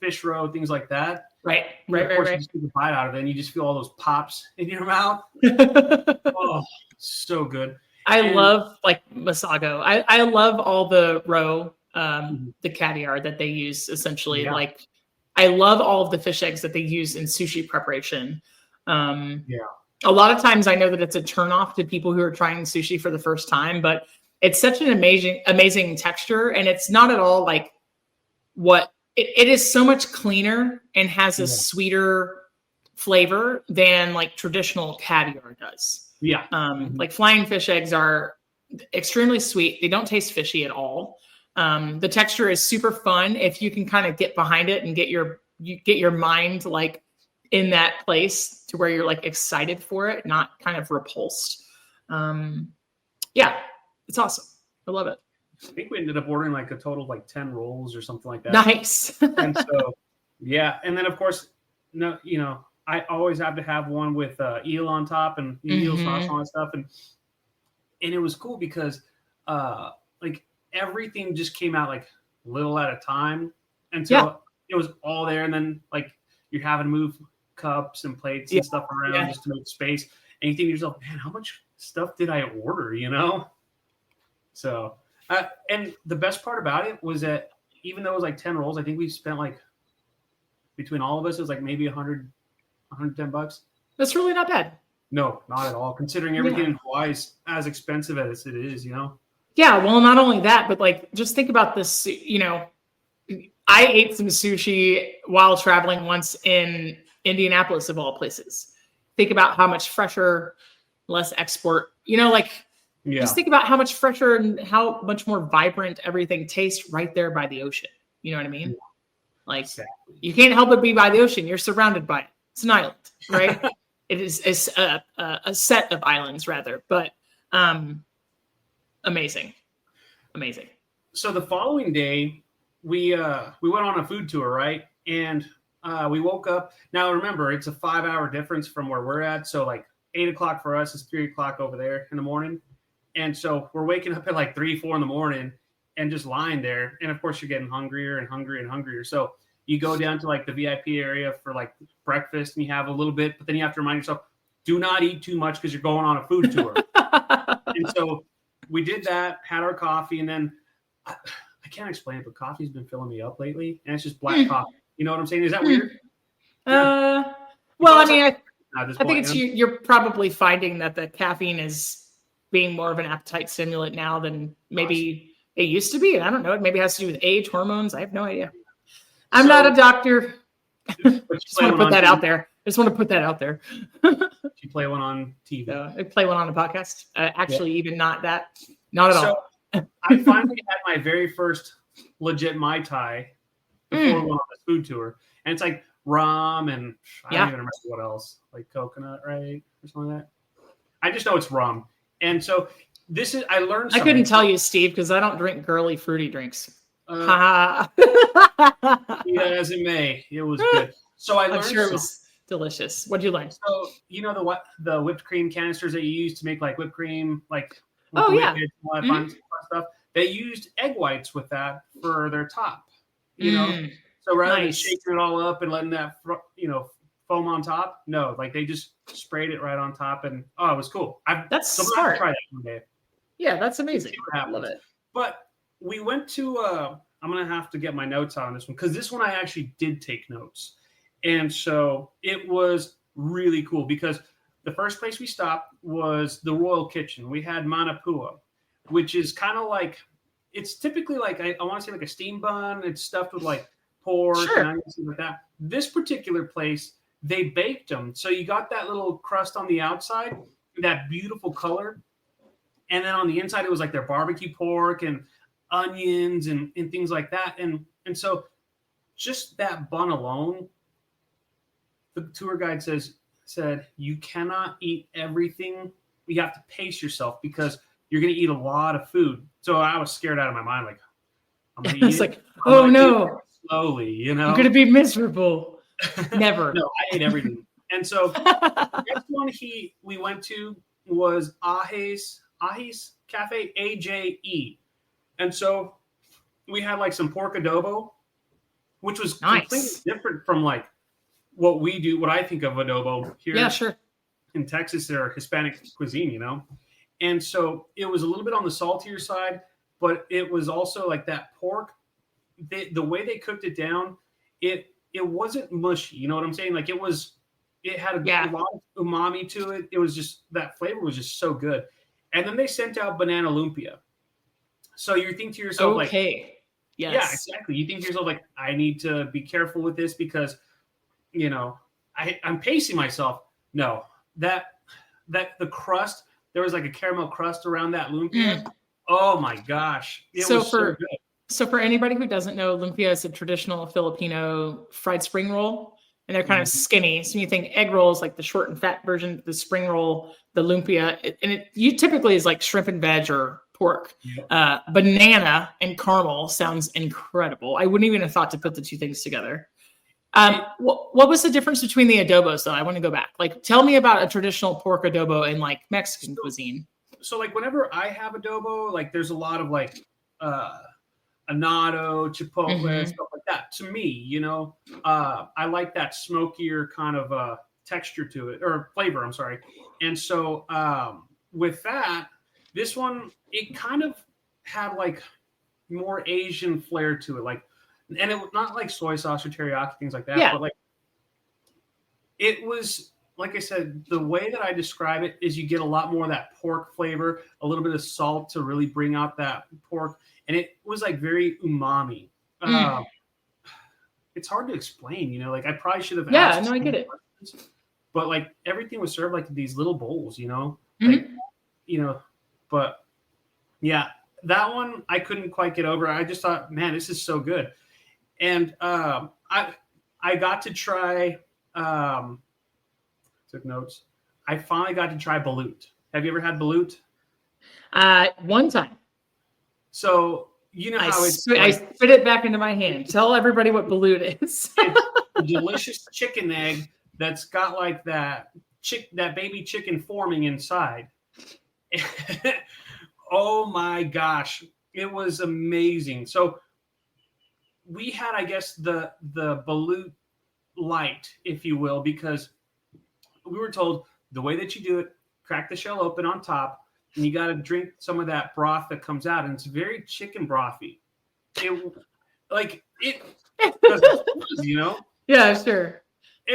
[SPEAKER 3] fish roe, things like that.
[SPEAKER 2] Right.
[SPEAKER 3] You just take a bite out of it and you just feel all those pops in your mouth. Oh, so good.
[SPEAKER 2] I love like Masago. I love all the roe, the caviar that they use essentially.
[SPEAKER 3] Yeah.
[SPEAKER 2] Like I love all of the fish eggs that they use in sushi preparation. A lot of times I know that it's a turnoff to people who are trying sushi for the first time, but it's such an amazing texture. And it's not at all like what it is so much cleaner and has a sweeter flavor than like traditional caviar does.
[SPEAKER 3] Yeah.
[SPEAKER 2] Like flying fish eggs are extremely sweet. They don't taste fishy at all. The texture is super fun if you can kind of get behind it and get your mind like in that place to where you're like excited for it, not kind of repulsed. Yeah, it's awesome. I love it.
[SPEAKER 3] I think we ended up ordering like a total of like 10 rolls or something like that.
[SPEAKER 2] Nice.
[SPEAKER 3] And so, yeah. And then of course, no, I always have to have one with eel on top and eel sauce and all that stuff. And it was cool because like everything just came out like little at a time. And so it was all there. And then like you're having to move cups and plates and stuff around just to make space. And you think to yourself, man, how much stuff did I order, So, and the best part about it was that even though it was like 10 rolls, I think we spent like, between all of us, it was like maybe $110.
[SPEAKER 2] That's really not bad.
[SPEAKER 3] No, not at all. Considering everything in Hawaii is as expensive as it is,
[SPEAKER 2] Yeah, well, not only that, but like, just think about this, I ate some sushi while traveling once in Indianapolis, of all places. Think about how much fresher, less export, just think about how much fresher and how much more vibrant everything tastes right there by the ocean. You know what I mean? Yeah. Like, exactly. You can't help but be by the ocean. You're surrounded by it. It's an island, right? It is a set of islands, rather, but amazing.
[SPEAKER 3] So the following day, we went on a food tour, right? And we woke up. Now, remember, it's a 5-hour difference from where we're at. So like 8 o'clock for us is 3 o'clock over there in the morning. And so we're waking up at like 3, 4 in the morning and just lying there. And of course, you're getting hungrier and hungrier and hungrier. So you go down to like the VIP area for like breakfast and you have a little bit, but then you have to remind yourself, do not eat too much because you're going on a food tour. And so we did that, had our coffee, and then I can't explain it, but coffee's been filling me up lately, and it's just black coffee. You know what I'm saying? Is that weird?
[SPEAKER 2] Well, I mean, I think it's you're probably finding that the caffeine is being more of an appetite stimulant now than maybe it used to be. I don't know. It maybe has to do with age, hormones. I have no idea. I'm not a doctor. Just want to put that out there.
[SPEAKER 3] You play one on TV.
[SPEAKER 2] I play one on a podcast. Actually, even not that. Not at all.
[SPEAKER 3] I finally had my very first legit Mai Tai before we went on this food tour. And it's like rum and I don't even remember what else. Like coconut, right? Or something like that. I just know it's rum. And so I learned something.
[SPEAKER 2] I couldn't tell you, Steve, because I don't drink girly fruity drinks.
[SPEAKER 3] Yeah, as it may. It was good. So I learned
[SPEAKER 2] it was delicious. What'd you learn?
[SPEAKER 3] So the whipped cream canisters that you use to make like whipped cream, like fun stuff. They used egg whites with that for their top. So rather than shaking it all up and letting that foam on top, no, like they just sprayed it right on top, and it was cool.
[SPEAKER 2] That's smart.
[SPEAKER 3] Try that one day.
[SPEAKER 2] Yeah, that's amazing. I love it.
[SPEAKER 3] But we went to. I'm gonna have to get my notes on this one because this one I actually did take notes, and so it was really cool because the first place we stopped was the Royal Kitchen. We had Manapua, which is kind of like it's typically like I want to say like a steam bun. It's stuffed with like pork and onions and like that. This particular place, they baked them, so you got that little crust on the outside, that beautiful color, and then on the inside it was like their barbecue pork and onions and things like that. And so just that bun alone, the tour guide said you cannot eat everything. You have to pace yourself because you're going to eat a lot of food. So I was scared out of my mind. Like, I'm going to eat it.
[SPEAKER 2] Oh no.
[SPEAKER 3] Slowly,
[SPEAKER 2] I'm going to be miserable. Never.
[SPEAKER 3] No, I ate everything. And so the next one we went to was Ahe's Cafe, AJE. And so we had like some pork adobo, which was completely different from like what we do, what I think of adobo here.
[SPEAKER 2] Yeah, sure.
[SPEAKER 3] In Texas, they're Hispanic cuisine, And so it was a little bit on the saltier side, but it was also like that pork. The way they cooked it down, it wasn't mushy. You know what I'm saying? Like it had a lot of umami to it. It was just, that flavor was just so good. And then they sent out banana lumpia. So you think to yourself, yes. Yeah, exactly. You think to yourself, like, I need to be careful with this because, I'm pacing myself. No, that the crust, there was like a caramel crust around that lumpia. Oh my gosh. It was so good.
[SPEAKER 2] So for anybody who doesn't know, lumpia is a traditional Filipino fried spring roll, and they're kind of skinny. So you think egg rolls, like the short and fat version, the spring roll, the lumpia, you typically is like shrimp and veg or pork. Banana and caramel sounds incredible. I wouldn't even have thought to put the two things together. What was the difference between the adobos, though? I want to go back. Like, tell me about a traditional pork adobo in like Mexican cuisine.
[SPEAKER 3] So like whenever I have adobo, like there's a lot of like annatto, chipotle, stuff like that. To me, I like that smokier kind of texture to it, or flavor, I'm sorry. And so with that, this one, it kind of had like more Asian flair to it. Like, and it was not like soy sauce or teriyaki, things like that. But like, it was, like I said, the way that I describe it is you get a lot more of that pork flavor, a little bit of salt to really bring out that pork. And it was like very umami. It's hard to explain, like I probably should have asked.
[SPEAKER 2] Yeah, no, I get it.
[SPEAKER 3] But like everything was served like these little bowls, like, but yeah, that one I couldn't quite get over. I just thought, man, this is so good. And I got to try, took notes. I finally got to try balut. Have you ever had balut?
[SPEAKER 2] One time.
[SPEAKER 3] So how
[SPEAKER 2] I spit it back into my hand. Tell everybody what balut is.
[SPEAKER 3] It's a delicious chicken egg that's got like that baby chicken forming inside. Oh my gosh, it was amazing. So we had, I guess, the balut light, if you will, because we were told the way that you do it, crack the shell open on top, and you got to drink some of that broth that comes out, and it's very chicken brothy. It
[SPEAKER 2] Yeah, sure.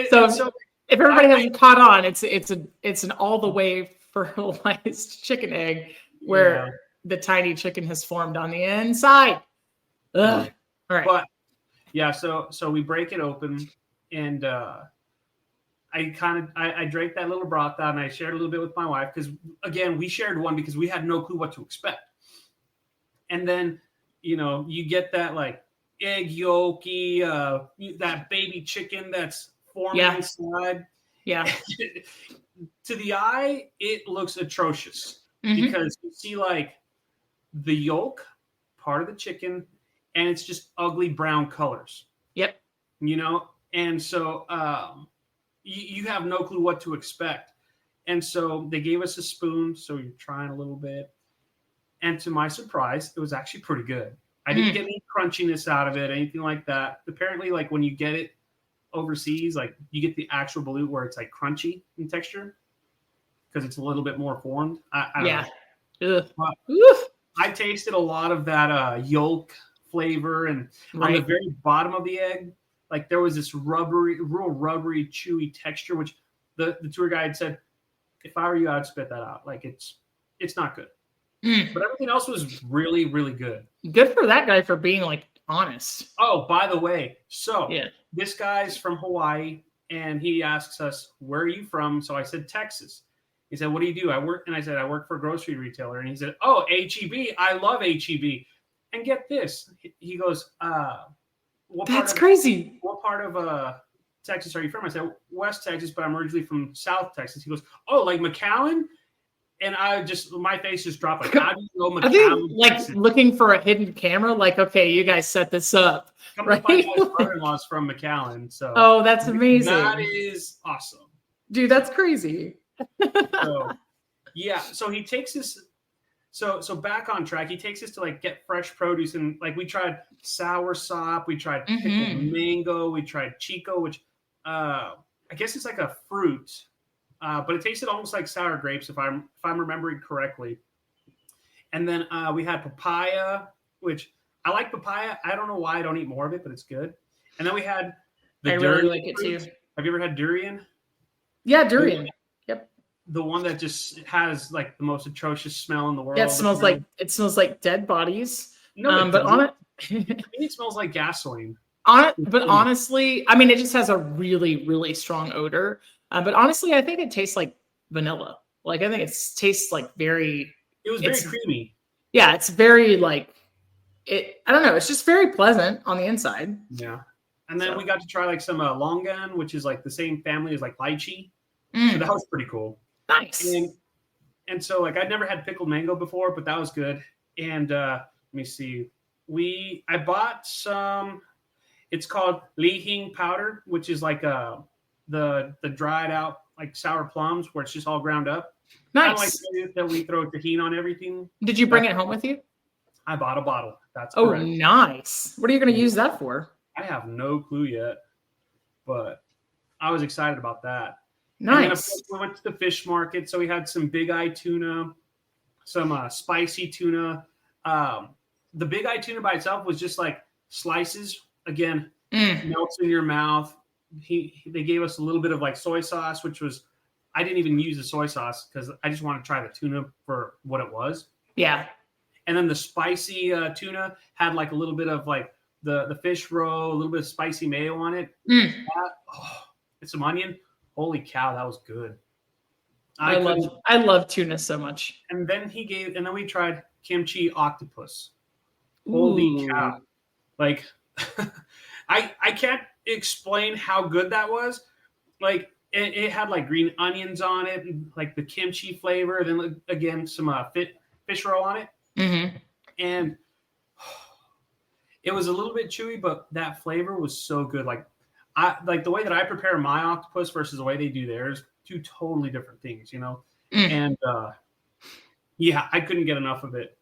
[SPEAKER 2] So if everybody hasn't caught on, it's an all the way fertilized chicken egg where the tiny chicken has formed on the inside. Ugh. All right.
[SPEAKER 3] But yeah, so we break it open, and I drank that little broth out, and I shared a little bit with my wife because, again, we shared one because we had no clue what to expect. And then, you get that like egg yolky, that baby chicken that's forming inside. Yeah. To the eye, it looks atrocious because you see like the yolk part of the chicken, and it's just ugly brown colors.
[SPEAKER 2] Yep.
[SPEAKER 3] And so you have no clue what to expect. And so they gave us a spoon, so you're trying a little bit. And to my surprise, it was actually pretty good. I didn't get any crunchiness out of it, anything like that. Apparently, like when you get it overseas, like you get the actual balut where it's like crunchy in texture because it's a little bit more formed. I don't know. I tasted a lot of that yolk flavor, and on the very bottom of the egg, like there was this rubbery, chewy texture, which the tour guide said, if I were you, I'd spit that out. Like it's not good. But everything else was really, really good.
[SPEAKER 2] Good for that guy for being like honest.
[SPEAKER 3] Oh, by the way, so this guy's from Hawaii, and he asks us, where are you from? So I said, Texas. He said, what do you do? I said, I work for a grocery retailer. And he said, oh, H-E-B. I love H-E-B. And get this. He goes,
[SPEAKER 2] that's crazy.
[SPEAKER 3] What part of Texas are you from? I said, West Texas, but I'm originally from South Texas. He goes, oh, like McAllen? And my face just dropped. Like, how do you know McAllen?
[SPEAKER 2] I think, like, Texas? Looking for a hidden camera. Like, okay, you guys set this up. Right?
[SPEAKER 3] My brother-in-law's from McAllen. So.
[SPEAKER 2] Oh, that's amazing.
[SPEAKER 3] That is awesome.
[SPEAKER 2] Dude, that's crazy.
[SPEAKER 3] So he takes us. So back on track, he takes us to like get fresh produce, and like we tried sour sop, we tried pickled mango, we tried chico, which I guess it's like a fruit, but it tasted almost like sour grapes if I'm remembering correctly. And then we had papaya, which I like papaya. I don't know why I don't eat more of it, but it's good. And then we had
[SPEAKER 2] I really like it too.
[SPEAKER 3] Have you ever had durian?
[SPEAKER 2] Yeah, durian. Yep.
[SPEAKER 3] The one that just has like the most atrocious smell in the world.
[SPEAKER 2] Yeah, it smells like dead bodies.
[SPEAKER 3] No,
[SPEAKER 2] but on it,
[SPEAKER 3] I think it smells like gasoline.
[SPEAKER 2] But honestly, I mean, it just has a really, really strong odor. But honestly, I think it tastes like vanilla. Like I think it tastes like very.
[SPEAKER 3] It was very creamy.
[SPEAKER 2] Yeah, it's very like it. I don't know. It's just very pleasant on the inside.
[SPEAKER 3] Yeah. And then we got to try like some longan, which is like the same family as like lychee.
[SPEAKER 2] Mm.
[SPEAKER 3] So that was pretty cool.
[SPEAKER 2] Nice.
[SPEAKER 3] And so like I'd never had pickled mango before, but that was good. And let me see. I bought some. It's called lihing powder, which is like the dried out like sour plums where it's just all ground up.
[SPEAKER 2] Nice.
[SPEAKER 3] Like that we throw tahini on everything.
[SPEAKER 2] Did you bring it home with you?
[SPEAKER 3] I bought a bottle. That's
[SPEAKER 2] correct. Nice. What are you going to use that for?
[SPEAKER 3] I have no clue yet, but I was excited about that.
[SPEAKER 2] Nice.
[SPEAKER 3] And then, of course, we went to the fish market, so we had some big eye tuna, some spicy tuna. The big eye tuna by itself was just like slices. Again, melts in your mouth. They gave us a little bit of like soy sauce, which was I didn't even use the soy sauce because I just wanted to try the tuna for what it was.
[SPEAKER 2] Yeah.
[SPEAKER 3] And then the spicy tuna had like a little bit of like the fish roe, a little bit of spicy mayo on it. And some onion. Holy cow, that was good.
[SPEAKER 2] I love tuna so much.
[SPEAKER 3] And then we tried kimchi octopus. Holy cow. Like I can't explain how good that was. Like it had like green onions on it, and like the kimchi flavor. Then again, some fish roe on it.
[SPEAKER 2] Mm-hmm.
[SPEAKER 3] And it was a little bit chewy, but that flavor was so good. Like the way that I prepare my octopus versus the way they do theirs, two totally different things, you know? And I couldn't get enough of it.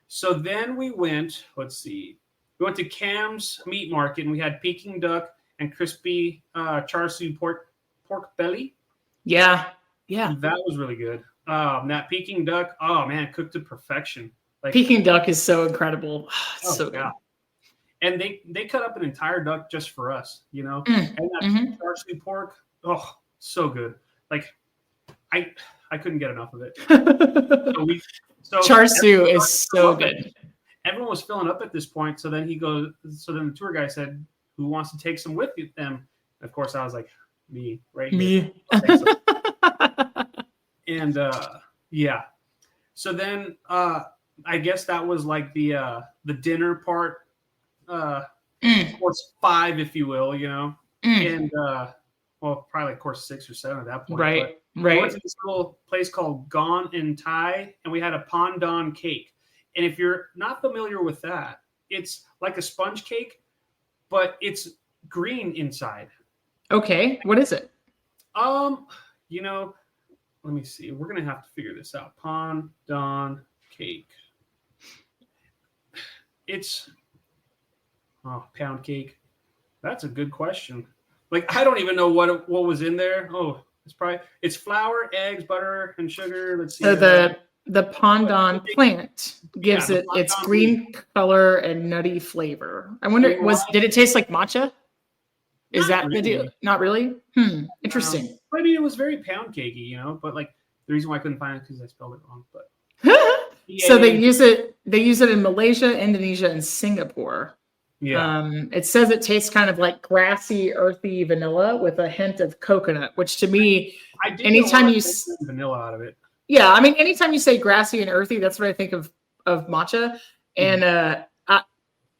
[SPEAKER 3] So then we went, we went to Cam's Meat Market and we had Peking duck and crispy char siu pork belly.
[SPEAKER 2] Yeah. Yeah.
[SPEAKER 3] That was really good. That Peking duck, oh man, cooked to perfection. Like
[SPEAKER 2] Peking duck is so incredible. It's so good.
[SPEAKER 3] And they cut up an entire duck just for us, you know. And that char siu pork, oh, so good. Like I couldn't get enough of it.
[SPEAKER 2] Char siu is so good.
[SPEAKER 3] Everyone was filling up at this point. So then the tour guy said, "Who wants to take some with them?" And of course, I was like, "Me, right here." And so then I guess that was like the dinner part. Course 5, if you will, you know, and probably like course 6 or 7 at that point.
[SPEAKER 2] Right.
[SPEAKER 3] We went to this little place called Gon and Thai, and we had a pandan cake. And if you're not familiar with that, it's like a sponge cake, but it's green inside.
[SPEAKER 2] Okay, what is it?
[SPEAKER 3] You know, let me see. We're gonna have to figure this out. Pandan cake. It's pound cake. That's a good question. Like I don't even know what was in there. It's flour, eggs, butter, and sugar. Let's see.
[SPEAKER 2] So the pandan plant gives it its green color and nutty flavor. I wonder, did it taste like matcha? Is that the deal? Not really? Interesting.
[SPEAKER 3] I mean, it was very pound cakey, you know, but like the reason why I couldn't find it because I spelled it wrong. But
[SPEAKER 2] so they use it in Malaysia, Indonesia, and Singapore.
[SPEAKER 3] Yeah.
[SPEAKER 2] It says it tastes kind of like grassy, earthy vanilla with a hint of coconut, which to me, anytime you
[SPEAKER 3] vanilla out of it.
[SPEAKER 2] Yeah, I mean, anytime you say grassy and earthy, that's what I think of matcha. And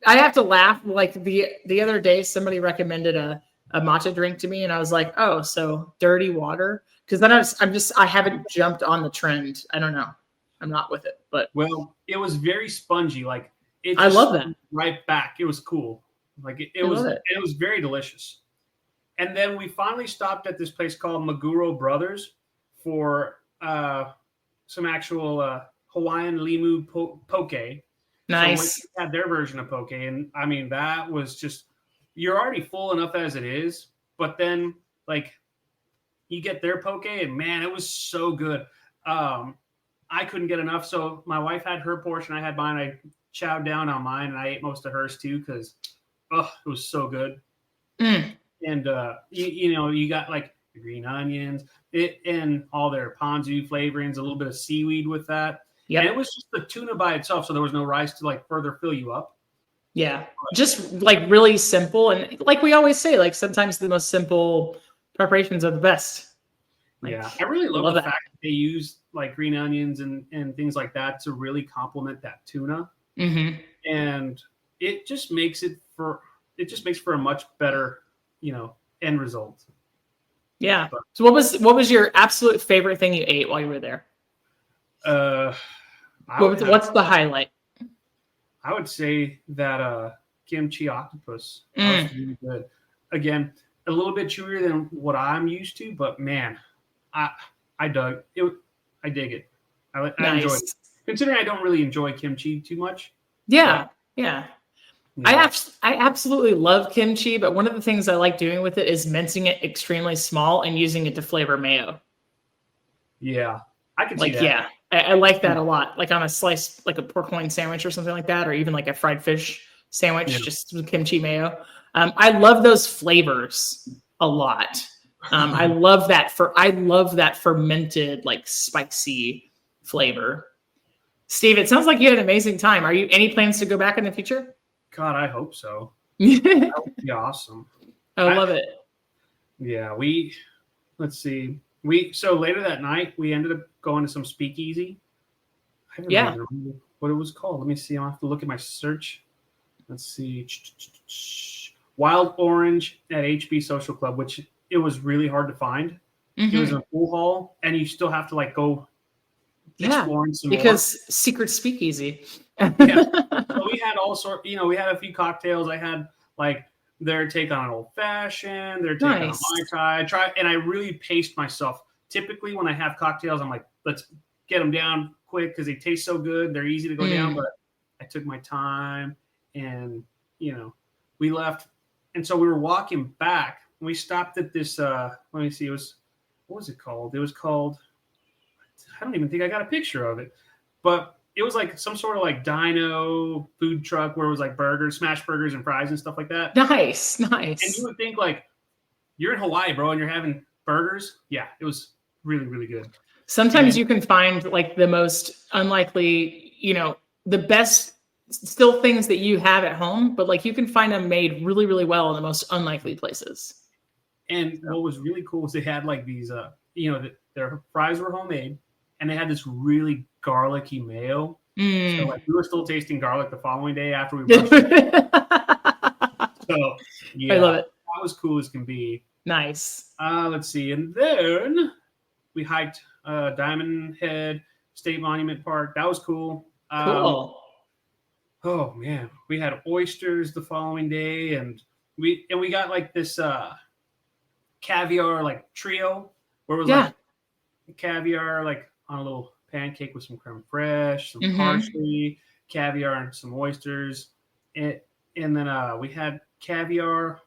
[SPEAKER 2] I have to laugh. Like the other day, somebody recommended a matcha drink to me, and I was like, "Oh, so dirty water?" Because then I haven't jumped on the trend. I don't know. I'm not with it, but
[SPEAKER 3] it was very spongy. Like
[SPEAKER 2] I love that.
[SPEAKER 3] Right back. It was cool. Like it was very delicious. And then we finally stopped at this place called Maguro Brothers for some actual Hawaiian limu poke.
[SPEAKER 2] Nice.
[SPEAKER 3] So we had their version of poke, and I mean that was just you're already full enough as it is, but then like you get their poke, and man, it was so good. I couldn't get enough, so my wife had her portion, I had mine. I chowed down on mine, and I ate most of hers too because it was so good. And you got like the green onions, and all their ponzu flavorings, a little bit of seaweed with that. Yeah, it was just the tuna by itself, so there was no rice to like further fill you up.
[SPEAKER 2] Yeah. Just like really simple. And like we always say, like sometimes the most simple preparations are the best. Like,
[SPEAKER 3] Yeah. I really love the
[SPEAKER 2] that.
[SPEAKER 3] fact that they use like green onions and things like that to really complement that tuna.
[SPEAKER 2] Mm-hmm.
[SPEAKER 3] And it just makes for a much better, end result.
[SPEAKER 2] Yeah. So what was your absolute favorite thing you ate while you were there? What's the highlight?
[SPEAKER 3] I would say that kimchi octopus. That was really good. Again, a little bit chewier than what I'm used to, but man, I dug it. I dig it. I enjoyed it. Considering I don't really enjoy kimchi too much.
[SPEAKER 2] Yeah. Yeah. I absolutely love kimchi, but one of the things I like doing with it is mincing it extremely small and using it to flavor mayo.
[SPEAKER 3] Yeah, I can see that.
[SPEAKER 2] Yeah, I like that a lot. Like on a slice, like a pork loin sandwich or something like that, or even like a fried fish sandwich, just with kimchi mayo. I love those flavors a lot. I love that fermented, like would flavor. Steve, it sounds like you had an amazing time. Are you any plans to go back in the future?
[SPEAKER 3] God, I hope so. That would be awesome.
[SPEAKER 2] I love it.
[SPEAKER 3] Yeah, let's see. So later that night, we ended up going to some speakeasy. I don't even remember what it was called. Let me see. I'll have to look at my search. Let's see. Wild Orange at HB Social Club, which it was really hard to find. Mm-hmm. It was in a pool hall, and you still have to like go exploring some
[SPEAKER 2] because more. Secret speakeasy.
[SPEAKER 3] So we had all sorts. We had a few cocktails. I had like their take on an old fashioned, their take on a Mai Tai. And I really paced myself. Typically, when I have cocktails, I'm like, let's get them down quick because they taste so good. They're easy to go down. But I took my time, and we left. And so we were walking back. And we stopped at this. Let me see. What was it called? It was called. I don't even think I got a picture of it, but it was like some sort of like dino food truck where it was like burgers, smash burgers and fries and stuff like that.
[SPEAKER 2] Nice.
[SPEAKER 3] And you would think like you're in Hawaii, bro, and you're having burgers. Yeah, it was really, really good.
[SPEAKER 2] Sometimes you can find like the most unlikely, the best still things that you have at home, but like you can find them made really, really well in the most unlikely places.
[SPEAKER 3] And what was really cool was they had like these, their fries were homemade. And they had this really garlicky mayo. So like we were still tasting garlic the following day after we brushed it. So yeah,
[SPEAKER 2] I love it.
[SPEAKER 3] That was cool as can be.
[SPEAKER 2] Nice.
[SPEAKER 3] Let's see. And then we hiked Diamond Head State Monument Park. That was cool.
[SPEAKER 2] Cool.
[SPEAKER 3] Oh man. We had oysters the following day, and we got like this caviar like trio where it was like caviar like on a little pancake with some creme fraiche, some parsley, caviar, and some oysters. And then we had caviar.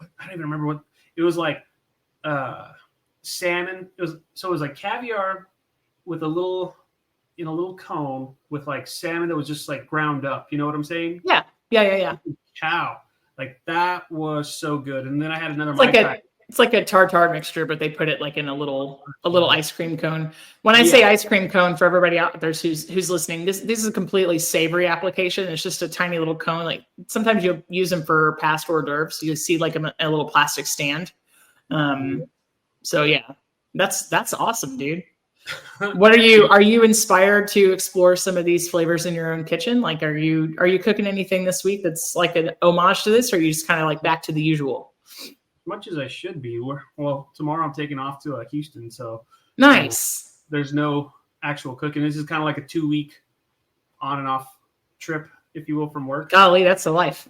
[SPEAKER 3] I don't even remember what it was like. Salmon. It was like caviar with a little in a little cone with like salmon that was just like ground up. You know what I'm saying?
[SPEAKER 2] Yeah.
[SPEAKER 3] Cow. Like that was so good. And then I had another.
[SPEAKER 2] It's like a tartare mixture, but they put it like in a little ice cream cone. When I say ice cream cone, for everybody out there who's listening, this is a completely savory application. It's just a tiny little cone. Like sometimes you'll use them for past hors d'oeuvres. So you see like a little plastic stand. So yeah, that's awesome, dude. What are you inspired to explore some of these flavors in your own kitchen? Like, are you cooking anything this week that's like an homage to this, or are you just kind of like back to the usual?
[SPEAKER 3] Much as I should be. Well, tomorrow I'm taking off to Houston, so
[SPEAKER 2] nice.
[SPEAKER 3] There's no actual cooking. This is kind of like a 2-week on and off trip, if you will, from work.
[SPEAKER 2] Golly, that's the life.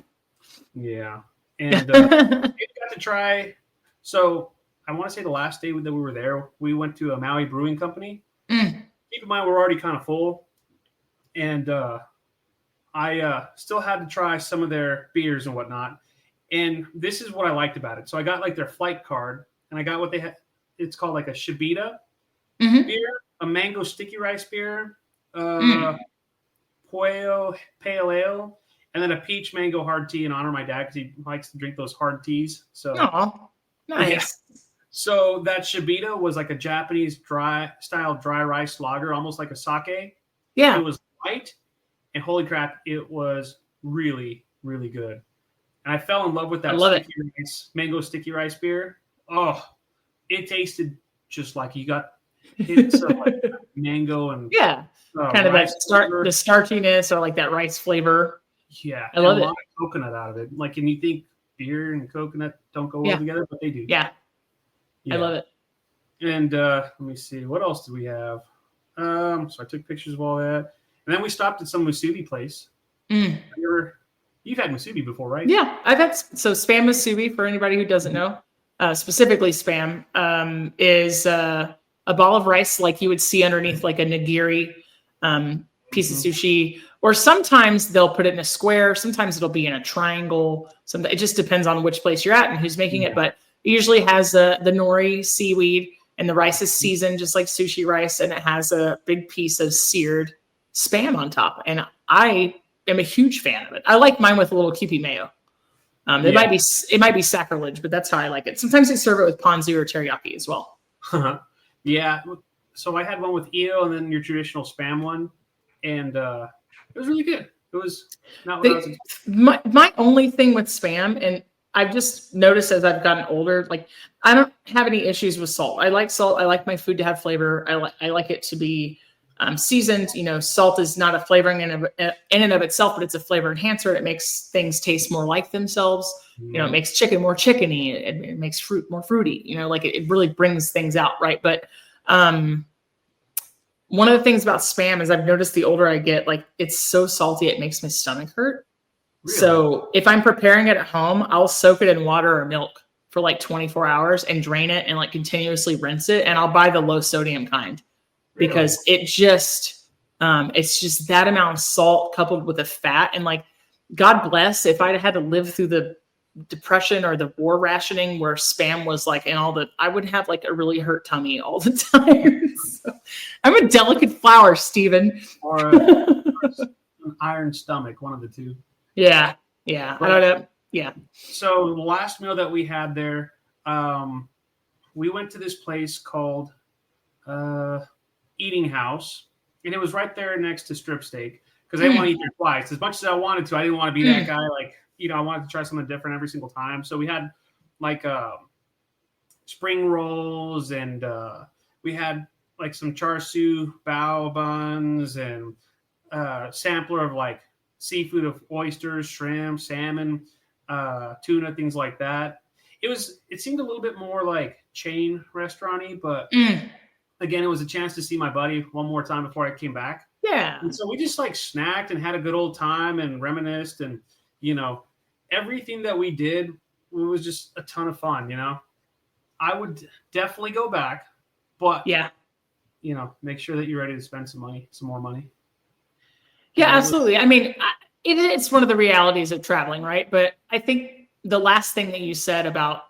[SPEAKER 3] Yeah, and we got to try. So I want to say the last day that we were there, we went to a Maui Brewing Company. Keep in mind we're already kind of full, and I still had to try some of their beers and whatnot. And this is what I liked about it. So I got like their flight card, and I got what they had. It's called like a Shibita beer, a mango sticky rice beer, Pollo pale ale, and then a peach mango hard tea in honor of my dad because he likes to drink those hard teas. So
[SPEAKER 2] nice.
[SPEAKER 3] Yeah. So that Shibita was like a Japanese dry rice lager, almost like a sake.
[SPEAKER 2] Yeah.
[SPEAKER 3] It was light, and holy crap, it was really, really good. And I fell in love with that mango sticky rice beer. Oh, it tasted just like you got hits of like mango and
[SPEAKER 2] kind of that the starchiness or like that rice flavor.
[SPEAKER 3] Yeah,
[SPEAKER 2] I love
[SPEAKER 3] a lot of coconut out of it. Like, and you think beer and coconut don't go well together, but they do.
[SPEAKER 2] Yeah, I love it.
[SPEAKER 3] And let me see, what else do we have? So I took pictures of all that, and then we stopped at some musubi place. You've had musubi before, right?
[SPEAKER 2] Yeah, I've had spam musubi. For anybody who doesn't know, specifically spam is a ball of rice like you would see underneath like a nigiri piece of sushi, or sometimes they'll put it in a square. Sometimes it'll be in a triangle. It just depends on which place you're at and who's making it. But it usually has the nori seaweed, and the rice is seasoned just like sushi rice, and it has a big piece of seared spam on top. And I am a huge fan of it. I like mine with a little Kewpie mayo. It might be sacrilege, but that's how I like it. Sometimes they serve it with ponzu or teriyaki as well.
[SPEAKER 3] Yeah. So I had one with eel and then your traditional spam one, and it was really good. It was not what I was expecting.
[SPEAKER 2] My only thing with spam, and I've just noticed as I've gotten older, like I don't have any issues with salt. I like salt. I like my food to have flavor. I like it to be seasoned. You know, salt is not a flavoring in and of itself, but it's a flavor enhancer. It makes things taste more like themselves. You know, it makes chicken more chickeny. It makes fruit more fruity. You know, like it really brings things out, right? But one of the things about spam is I've noticed the older I get, like it's so salty, it makes my stomach hurt. Really? So if I'm preparing it at home, I'll soak it in water or milk for like 24 hours and drain it and like continuously rinse it. And I'll buy the low sodium kind because it's just that amount of salt coupled with the fat. And like, God bless, if I'd had to live through the depression or the war rationing where spam was like I would have like a really hurt tummy all the time. So, I'm a delicate flower, Stephen.
[SPEAKER 3] Or an iron stomach, one of the two.
[SPEAKER 2] Yeah. I don't know. Yeah.
[SPEAKER 3] So the last meal that we had there, we went to this place called Eating House, and it was right there next to Strip Steak because I didn't want to eat there twice. As much as I wanted to, I didn't want to be that guy. Like, you know, I wanted to try something different every single time. So we had like spring rolls, and we had like some char siu bao buns and sampler of like seafood of oysters, shrimp, salmon, tuna, things like that. It seemed a little bit more like chain restaurant-y, but again, it was a chance to see my buddy one more time before I came back.
[SPEAKER 2] Yeah.
[SPEAKER 3] And so we just like snacked and had a good old time and reminisced, and, you know, everything that we did was just a ton of fun, you know. I would definitely go back, but you know, make sure that you're ready to spend some more money.
[SPEAKER 2] Yeah, absolutely. I mean, it's one of the realities of traveling, right? But I think the last thing that you said about,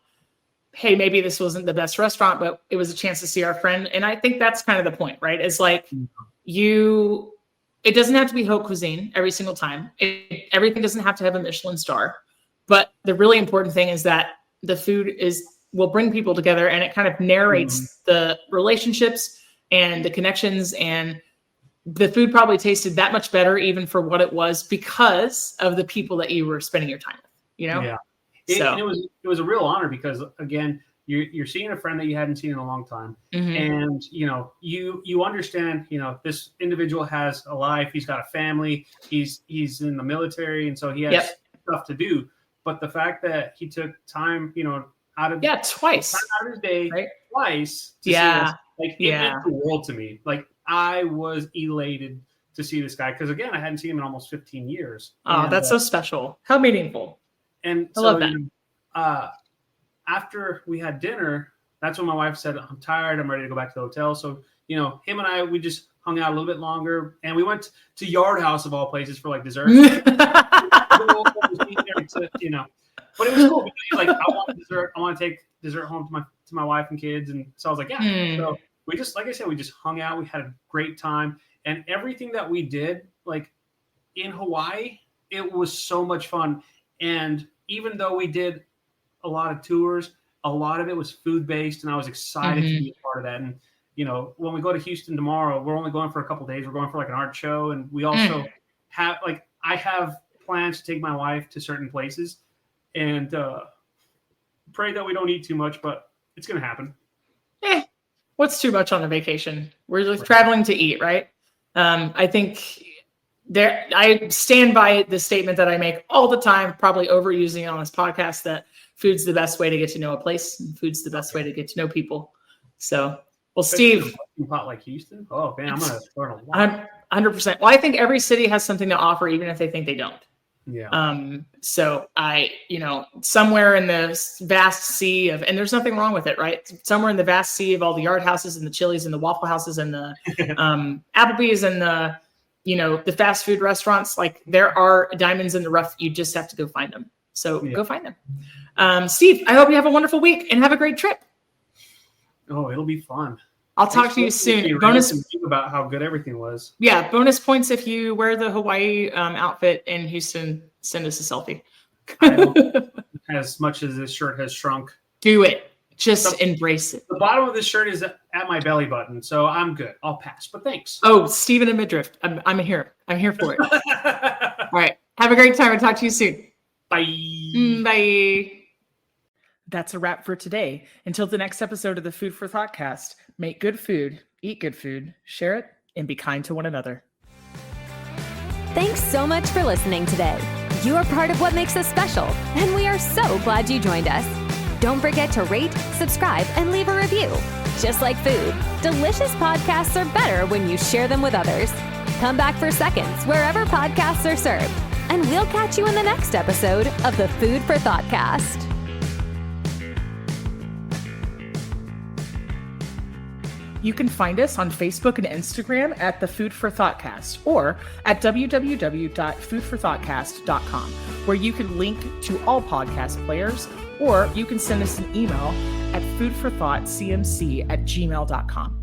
[SPEAKER 2] hey, maybe this wasn't the best restaurant, but it was a chance to see our friend. And I think that's kind of the point, right? It's like it doesn't have to be haute cuisine every single time. Everything doesn't have to have a Michelin star. But the really important thing is that the food will bring people together, and it kind of narrates the relationships and the connections, and the food probably tasted that much better even for what it was because of the people that you were spending your time with, you know?
[SPEAKER 3] Yeah. It was a real honor because, again, you're seeing a friend that you hadn't seen in a long time. And, you know, you understand, you know, this individual has a life. He's got a family. He's in the military. And so he has stuff to do. But the fact that he took time, you know, out of
[SPEAKER 2] twice
[SPEAKER 3] time out of his day, twice to see us, like, it meant the world to me. Like, I was elated to see this guy because, again, I hadn't seen him in almost 15 years.
[SPEAKER 2] Oh, that's so special. How meaningful.
[SPEAKER 3] And
[SPEAKER 2] I love that.
[SPEAKER 3] You know, after we had dinner, that's when my wife said, I'm tired. I'm ready to go back to the hotel. So, you know, him and I, we just hung out a little bit longer, and we went to Yard House of all places for like dessert. You know, but it was cool because like, I want dessert. I want to take dessert home to my wife and kids. And so I was like, yeah. So we just, like I said, we just hung out. We had a great time, and everything that we did, like in Hawaii, it was so much fun. And even though we did a lot of tours, a lot of it was food based, and I was excited to be a part of that. And, you know, when we go to Houston tomorrow, we're only going for a couple of days. We're going for like an art show. And we also have, like, I have plans to take my wife to certain places, and pray that we don't eat too much, but it's going to happen.
[SPEAKER 2] What's too much on a vacation? We're just traveling to eat, right? I think I stand by the statement that I make all the time, probably overusing it on this podcast, that food's the best way to get to know a place, and food's the best way to get to know people. So, well, Steve,
[SPEAKER 3] pot like Houston. Oh man, I'm gonna learn a lot.
[SPEAKER 2] 100%. Well, I think every city has something to offer, even if they think they don't.
[SPEAKER 3] Yeah.
[SPEAKER 2] So somewhere in the vast sea of, and there's nothing wrong with it, right? Somewhere in the vast sea of all the Yard Houses and the Chili's and the Waffle Houses and the Applebee's and the fast food restaurants, like there are diamonds in the rough. You just have to go find them. So go find them. Steve, I hope you have a wonderful week and have a great trip.
[SPEAKER 3] Oh, it'll be fun.
[SPEAKER 2] I'll talk to you soon. Bonus
[SPEAKER 3] about how good everything was.
[SPEAKER 2] Yeah, bonus points if you wear the Hawaii outfit in Houston. Send us a selfie.
[SPEAKER 3] As much as this shirt has shrunk,
[SPEAKER 2] do it. Just embrace it.
[SPEAKER 3] The bottom of this shirt is at my belly button, so I'm good. I'll pass, but thanks.
[SPEAKER 2] Oh, Steven and midriff. I'm here. I'm here for it. All right. Have a great time. I'll talk to you soon.
[SPEAKER 3] Bye.
[SPEAKER 2] Bye. That's a wrap for today. Until the next episode of the Food for ThoughtCast, make good food, eat good food, share it, and be kind to one another.
[SPEAKER 1] Thanks so much for listening today. You are part of what makes us special, and we are so glad you joined us. Don't forget to rate, subscribe, and leave a review. Just like food, delicious podcasts are better when you share them with others. Come back for seconds wherever podcasts are served, and we'll catch you in the next episode of the Food for ThoughtCast.
[SPEAKER 2] You can find us on Facebook and Instagram at the Food for ThoughtCast or at www.foodforthoughtcast.com, where you can link to all podcast players, or you can send us an email at foodforthoughtcmc@gmail.com.